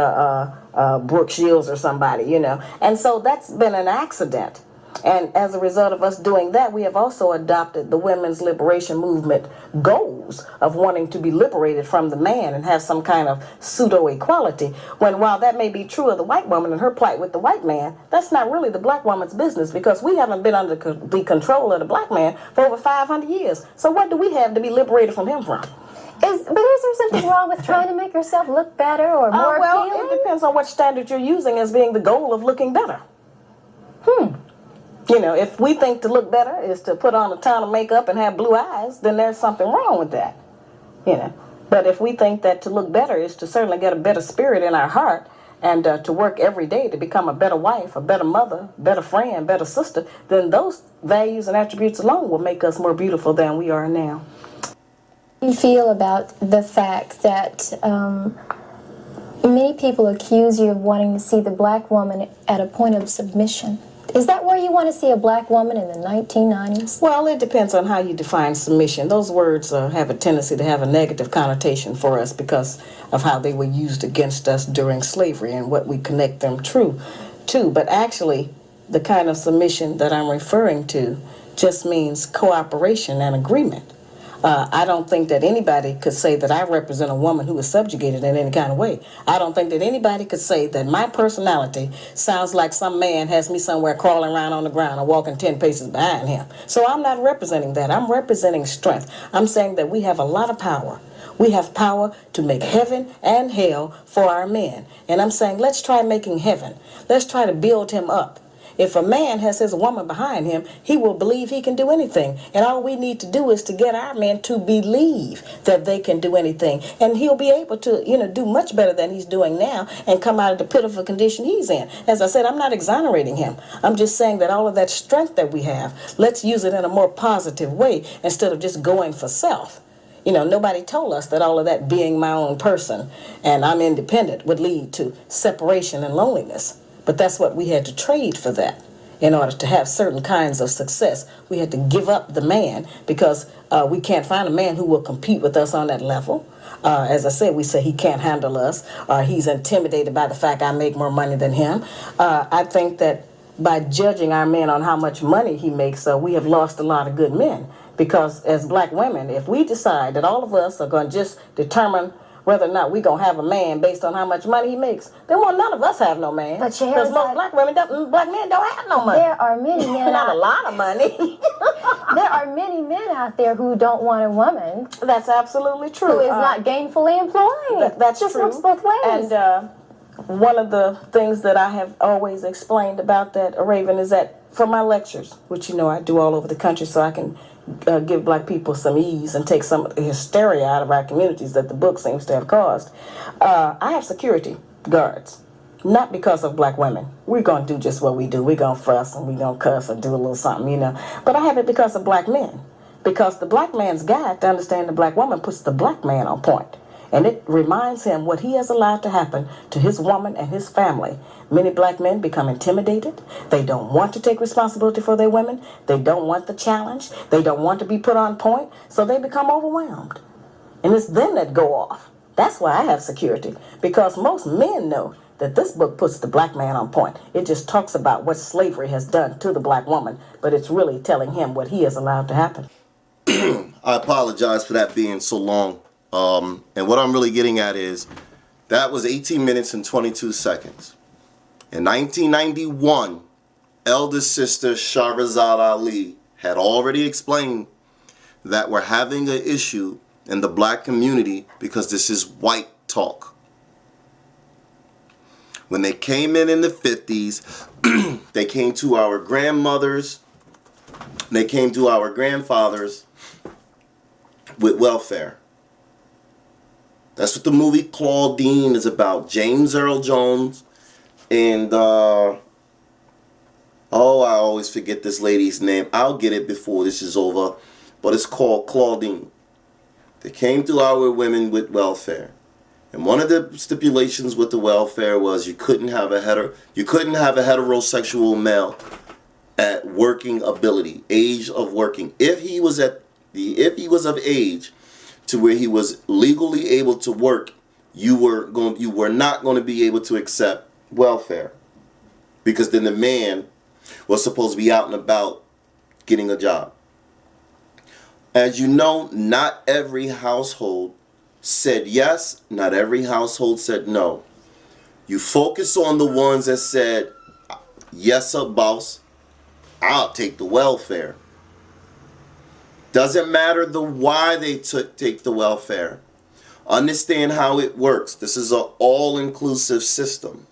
H: Brooke Shields or somebody, And so that's been an accident. And as a result of us doing that, we have also adopted the women's liberation movement goals of wanting to be liberated from the man and have some kind of pseudo-equality, when while that may be true of the white woman and her plight with the white man, that's not really the black woman's business, because we haven't been under the control of the black man for over 500 years. So what do we have to be liberated from him from?
G: Is there something wrong with trying to make yourself look better or more
H: well,
G: appealing?
H: it depends on what standard you're using as being the goal of looking better. You know, if we think to look better is to put on a ton of makeup and have blue eyes, then there's something wrong with that. You know, but if we think that to look better is to certainly get a better spirit in our heart and to work every day to become a better wife, a better mother, better friend, better sister, then those values and attributes alone will make us more beautiful than we are now.
G: You feel about the fact that many people accuse you of wanting to see the black woman at a point of submission. Is that where you want to see a black woman in the 1990s?
H: Well, it depends on how you define submission. Those words have a tendency to have a negative connotation for us because of how they were used against us during slavery and what we connect them to. But actually, the kind of submission that I'm referring to just means cooperation and agreement. I don't think that anybody could say that I represent a woman who is subjugated in any kind of way. I don't think that anybody could say that my personality sounds like some man has me somewhere crawling around on the ground or walking 10 paces behind him. So I'm not representing that. I'm representing strength. I'm saying that we have a lot of power. We have power to make heaven and hell for our men. And I'm saying, let's try making heaven. Let's try to build him up. If a man has his woman behind him, he will believe he can do anything. And all we need to do is to get our men to believe that they can do anything. And he'll be able to, do much better than he's doing now and come out of the pitiful condition he's in. As I said, I'm not exonerating him. I'm just saying that all of that strength that we have, let's use it in a more positive way instead of just going for self. Nobody told us that all of that being my own person and I'm independent would lead to separation and loneliness. But that's what we had to trade for that. In order to have certain kinds of success, we had to give up the man because we can't find a man who will compete with us on that level. As I said, we say he can't handle us. He's intimidated by the fact I make more money than him. I think that by judging our men on how much money he makes, we have lost a lot of good men. Because as black women, if we decide that all of us are going to just determine whether or not we're going to have a man based on how much money he makes, then none of us have no man.
G: But
H: because most black men don't have no money.
G: There are many men
H: Not a lot of money.
G: There are many men out there who don't want a woman.
H: That's absolutely true.
G: Who is not gainfully employed.
H: That's
G: just
H: true.
G: works both ways.
H: And one of the things that I have always explained about that, Raven, is that for my lectures, which I do all over the country so I can give black people some ease and take some of the hysteria out of our communities that the book seems to have caused. I have security guards, not because of black women. We're going to do just what we do. We're going to fuss and we're going to cuss or do a little something, But I have it because of black men. Because the black man's guide to understand the black woman puts the black man on point. And it reminds him what he has allowed to happen to his woman and his family. Many black men become intimidated. They don't want to take responsibility for their women. They don't want the challenge. They don't want to be put on point. So they become overwhelmed. And it's them that go off. That's why I have security. Because most men know that this book puts the black man on point. It just talks about what slavery has done to the black woman. But it's really telling him what he has allowed to happen.
A: I apologize for that being so long. And what I'm really getting at is that was 18 minutes and 22 seconds. In 1991, eldest sister Shahrazad Ali had already explained that we're having an issue in the black community because this is white talk. When they came in the 50s, they came to our grandmothers, they came to our grandfathers with welfare. That's what the movie Claudine is about. James Earl Jones and, I always forget this lady's name. I'll get it before this is over. But it's called Claudine. They came to our women with welfare. And one of the stipulations with the welfare was you couldn't have a heterosexual male at working ability, age of working. If he was of age to where he was legally able to work, you were not going to be able to accept welfare, because then the man was supposed to be out and about getting a job. As you know, not every household said yes, not every household said no. You focus on the ones that said, yes, sir, boss, I'll take the welfare. Doesn't matter the why they take the welfare. Understand how it works. This is an all-inclusive system.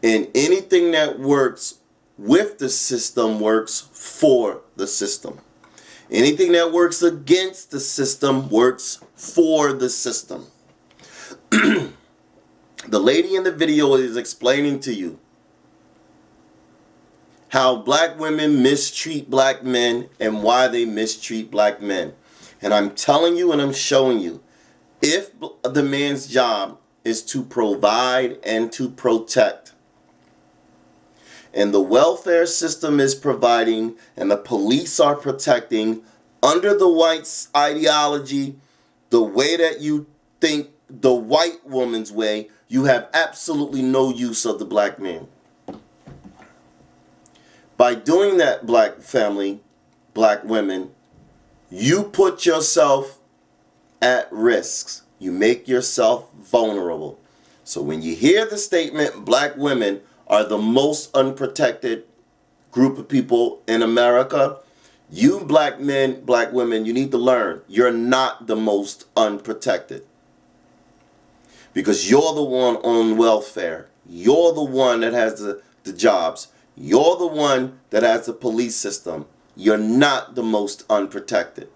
A: And anything that works with the system works for the system. Anything that works against the system works for the system. The lady in the video is explaining to you how black women mistreat black men and why they mistreat black men. And I'm telling you and I'm showing you, if the man's job is to provide and to protect, and the welfare system is providing and the police are protecting under the white ideology, the way that you think, the white woman's way, you have absolutely no use of the black man. By doing that, black family, black women, you put yourself at risk. You make yourself vulnerable. So when you hear the statement, black women are the most unprotected group of people in America, you black men, black women, you need to learn you're not the most unprotected. Because you're the one on welfare. You're the one that has the jobs. You're the one that has the police system. You're not the most unprotected.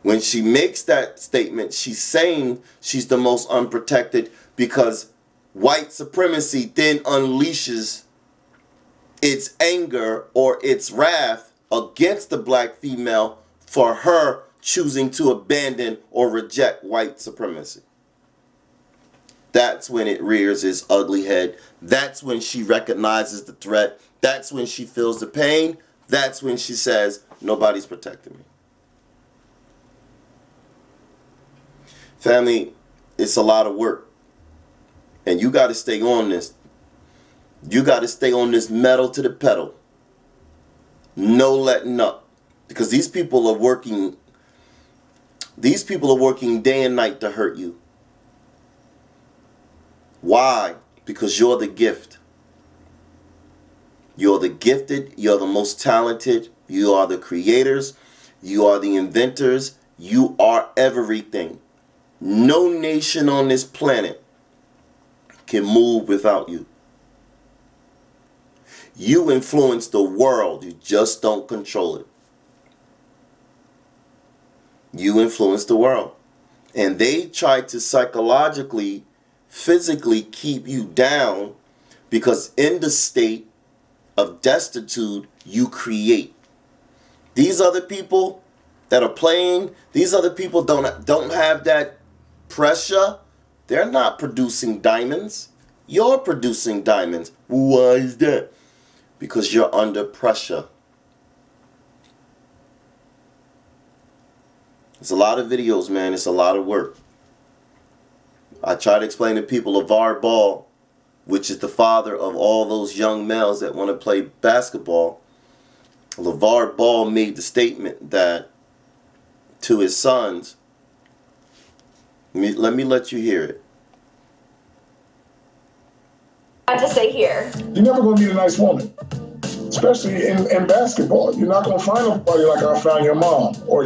A: When she makes that statement, she's saying she's the most unprotected because white supremacy then unleashes its anger or its wrath against the black female for her choosing to abandon or reject white supremacy. That's when it rears its ugly head. That's when she recognizes the threat. That's when she feels the pain. That's when she says, nobody's protecting me. Family, it's a lot of work. And you got to stay on this. You got to stay on this metal to the pedal. No letting up. Because these people are working day and night to hurt you. Why? Because you're the gift. You're the gifted. You're the most talented. You are the creators. You are the inventors. You are everything. No nation on this planet can move without you. You influence the world. You just don't control it. You influence the world. And they try to psychologically, physically keep you down because in the state of destitute, you create. These other people that are playing, these other people don't have that pressure. They're not producing diamonds. You're producing diamonds. Why is that? Because you're under pressure. It's a lot of videos, man. It's a lot of work. I try to explain to people LeVar Ball, which is the father of all those young males that want to play basketball. LeVar Ball made the statement that to his sons, let me let you hear it.
I: To say here.
J: You're never going to meet a nice woman, especially in basketball. You're not going to find nobody like I found your mom or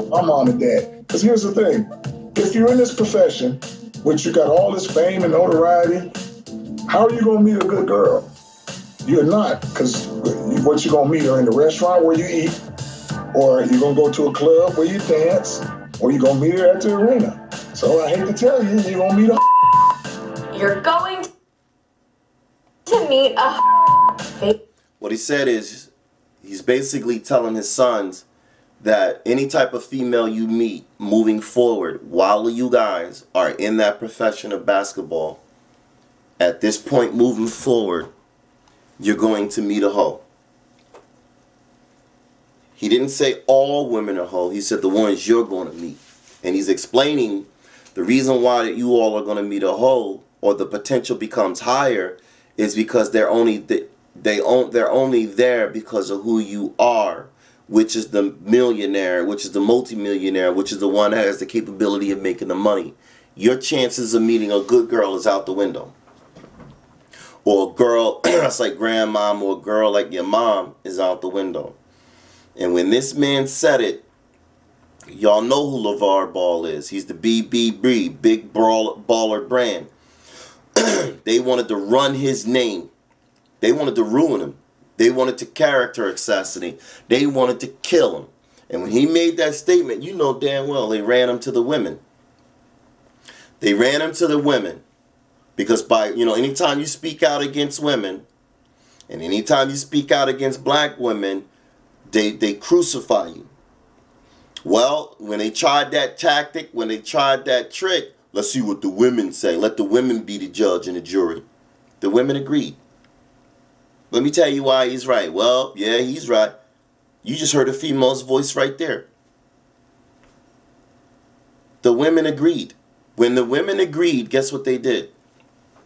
J: my mom and dad. Because here's the thing. If you're in this profession, which you got all this fame and notoriety, how are you going to meet a good girl? You're not, because what you're going to meet are in the restaurant where you eat, or you're going to go to a club where you dance, or you're going to meet her at the arena. So I hate to tell you, you're going to meet a
I: You're going to meet a
A: What he said is, he's basically telling his sons that any type of female you meet moving forward while you guys are in that profession of basketball, at this point moving forward, you're going to meet a hoe. He didn't say all women are hoe. He said the ones you're going to meet. And he's explaining the reason why that you all are going to meet a hoe or the potential becomes higher is because they're only they're only there because of who you are, which is the millionaire, which is the multimillionaire, which is the one that has the capability of making the money. Your chances of meeting a good girl is out the window. Or a girl that's like grandmom, or a girl like your mom is out the window. And when this man said it, y'all know who LeVar Ball is. He's the BBB, Big Baller Brand. They wanted to run his name. They wanted to ruin him. They wanted to character assassinate. They wanted to kill him. And when he made that statement, you know damn well they ran him to the women. They ran him to the women. Because by, anytime you speak out against women, and anytime you speak out against black women, they crucify you. Well, when they tried that tactic, when they tried that trick, let's see what the women say. Let the women be the judge and the jury. The women agreed. Let me tell you why he's right. Well, yeah, he's right. You just heard a female's voice right there. The women agreed. When the women agreed, guess what they did?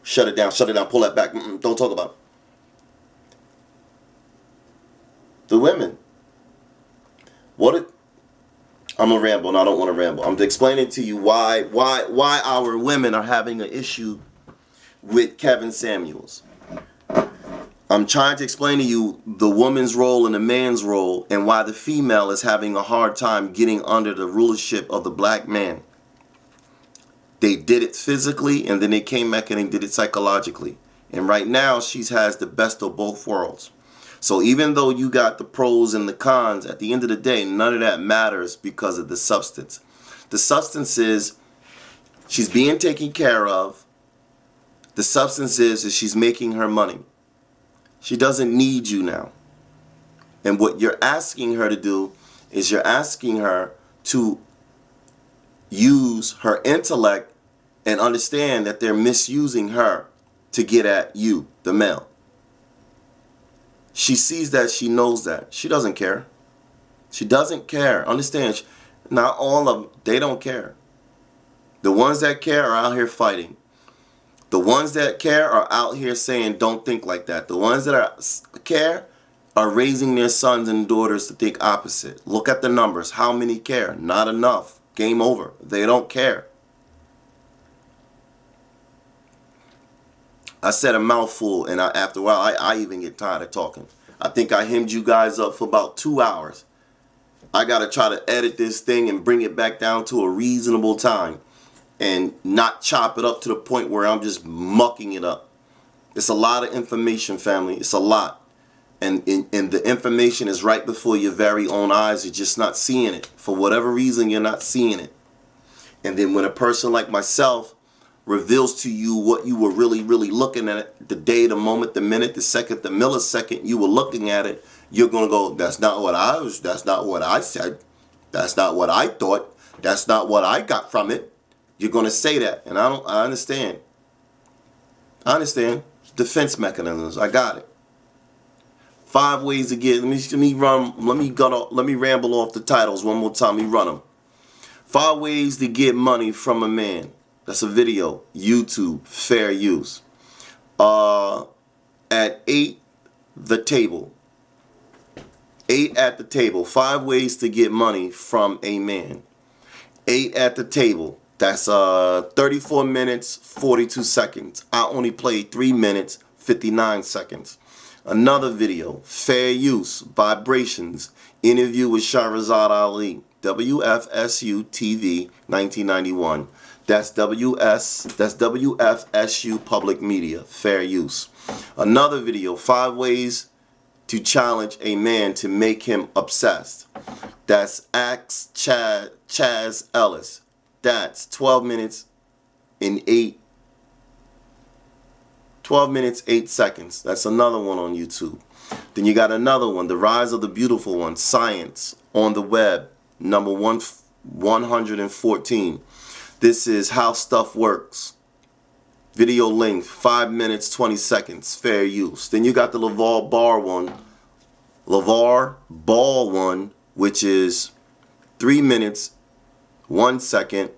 A: Shut it down, pull that back. Don't talk about it. The women. I'm a ramble, and I don't want to ramble. I'm explaining to you why our women are having an issue with Kevin Samuels. I'm trying to explain to you the woman's role and the man's role, and why the female is having a hard time getting under the rulership of the black man. They did it physically, and then they came back and they did it psychologically. And right now, she has the best of both worlds. So even though you got the pros and the cons, at the end of the day, none of that matters because of the substance. The substance is she's being taken care of. The substance is she's making her money. She doesn't need you now. And what you're asking her to do is you're asking her to use her intellect and understand that they're misusing her to get at you, the male. She sees that, she knows that. She doesn't care. She doesn't care. Understand, not all of them, they don't care. The ones that care are out here fighting. The ones that care are out here saying, don't think like that. The ones that care are raising their sons and daughters to think opposite. Look at the numbers. How many care? Not enough. Game over. They don't care. I said a mouthful, and after a while, I even get tired of talking. I think I hemmed you guys up for about 2 hours. I got to try to edit this thing and bring it back down to a reasonable time and not chop it up to the point where I'm just mucking it up. It's a lot of information, family. It's a lot. And the information is right before your very own eyes. You're just not seeing it. For whatever reason, you're not seeing it. And then when a person like myself reveals to you what you were really, really looking at, the day, the moment, the minute, the second, the millisecond you were looking at it, you're going to go, that's not what I said. That's not what I thought. That's not what I got from it. You're going to say that. And I understand. I understand. Defense mechanisms. I got it. 5 ways to get, let me ramble off the titles one more time. Let me run them. 5 ways to get money from a man. That's a video. YouTube. Fair use. At 8, the table. 8 at the table. 5 ways to get money from a man. 8 at the table. That's 34 minutes, 42 seconds. I only played 3 minutes, 59 seconds. Another video, fair use, vibrations, interview with Shahrazad Ali, WFSU TV, 1991. That's WFSU Public Media, fair use. Another video, 5 ways to challenge a man to make him obsessed. That's Axe Chaz Ellis. That's 12 minutes 8 seconds. That's another one on YouTube. Then you got another one, The Rise of the Beautiful One, Science on the Web, number 114. This is How Stuff Works. Video length, 5 minutes, 20 seconds, fair use. Then you got the LeVar Ball one, which is 3 minutes, 1 second.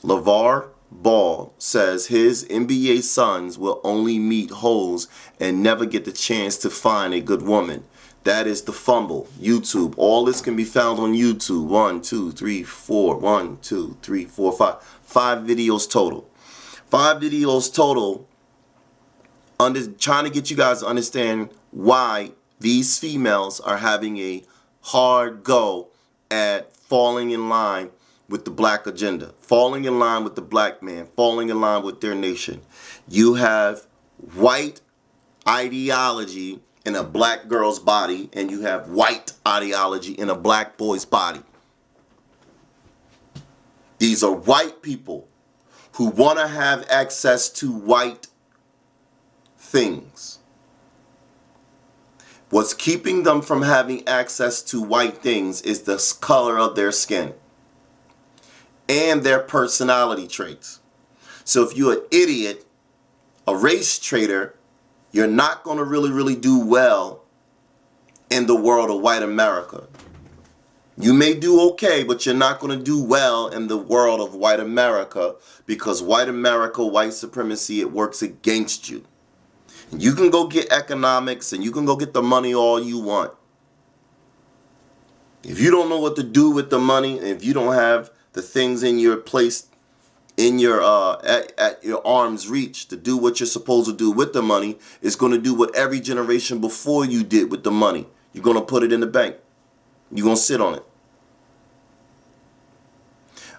A: LeVar Ball says his NBA sons will only meet hoes and never get the chance to find a good woman. That is The Fumble. YouTube. All this can be found on YouTube. 1, 2, 3, 4. 1, 2, 3, 4, 5. 5 videos total. 5 videos total. Trying to get you guys to understand why these females are having a hard go at falling in line with the black agenda, falling in line with the black man, falling in line with their nation. You have white ideology in a black girl's body, and you have white ideology in a black boy's body. These are white people who want to have access to white things. What's keeping them from having access to white things is the color of their skin and their personality traits. So if you're an idiot, a race traitor, you're not going to really do well in the world of white America. You may do okay, but you're not going to do well in the world of white America, because white America, white supremacy, it works against you. You can go get economics and you can go get the money all you want. If you don't know what to do with the money, if you don't have the things in your place, in your at your arm's reach to do what you're supposed to do with the money, it's going to do what every generation before you did with the money. You're going to put it in the bank. You're going to sit on it.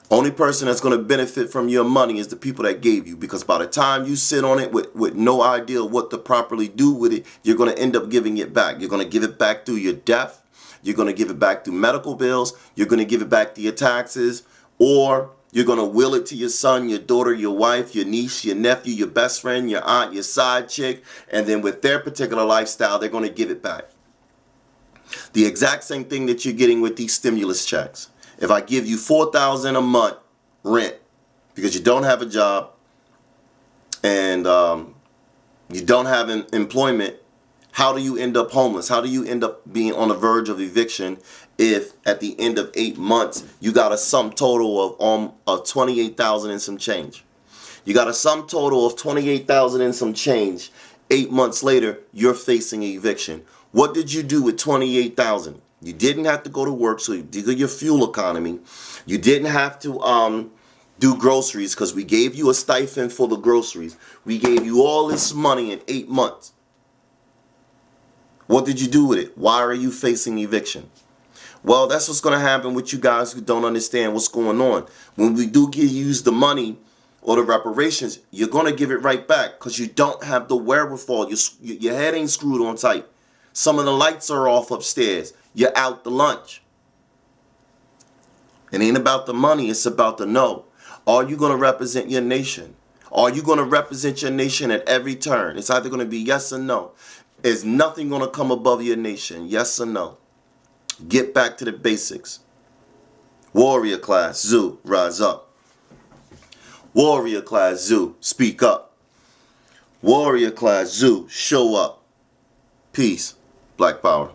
A: Only person that's going to benefit from your money is the people that gave you, because by the time you sit on it with no idea what to properly do with it, you're going to end up giving it back. You're going to give it back through your death. You're going to give it back through medical bills. You're going to give it back to your taxes, or you're going to will it to your son, your daughter, your wife, your niece, your nephew, your best friend, your aunt, your side chick, and then with their particular lifestyle, they're going to give it back. The exact same thing that you're getting with these stimulus checks. If I give you $4,000 a month rent because you don't have a job and you don't have an employment, how do you end up homeless? How do you end up being on the verge of eviction if at the end of 8 months you got a sum total of $28,000 and some change? You got a sum total of $28,000 and some change. 8 months later, you're facing eviction. What did you do with $28,000? You didn't have to go to work, so you did your fuel economy. You didn't have to do groceries because we gave you a stipend for the groceries. We gave you all this money in 8 months. What did you do with it? Why are you facing eviction? Well, that's what's going to happen with you guys who don't understand what's going on. When we do use the money or the reparations, you're going to give it right back because you don't have the wherewithal. Your head ain't screwed on tight. Some of the lights are off upstairs. You're out to lunch. It ain't about the money. It's about the know. Are you going to represent your nation? Are you going to represent your nation at every turn? It's either going to be yes or no. Is nothing going to come above your nation? Yes or no? Get back to the basics. Warrior class, Zoo, rise up. Warrior class, Zoo, speak up. Warrior class, Zoo, show up. Peace. Black power.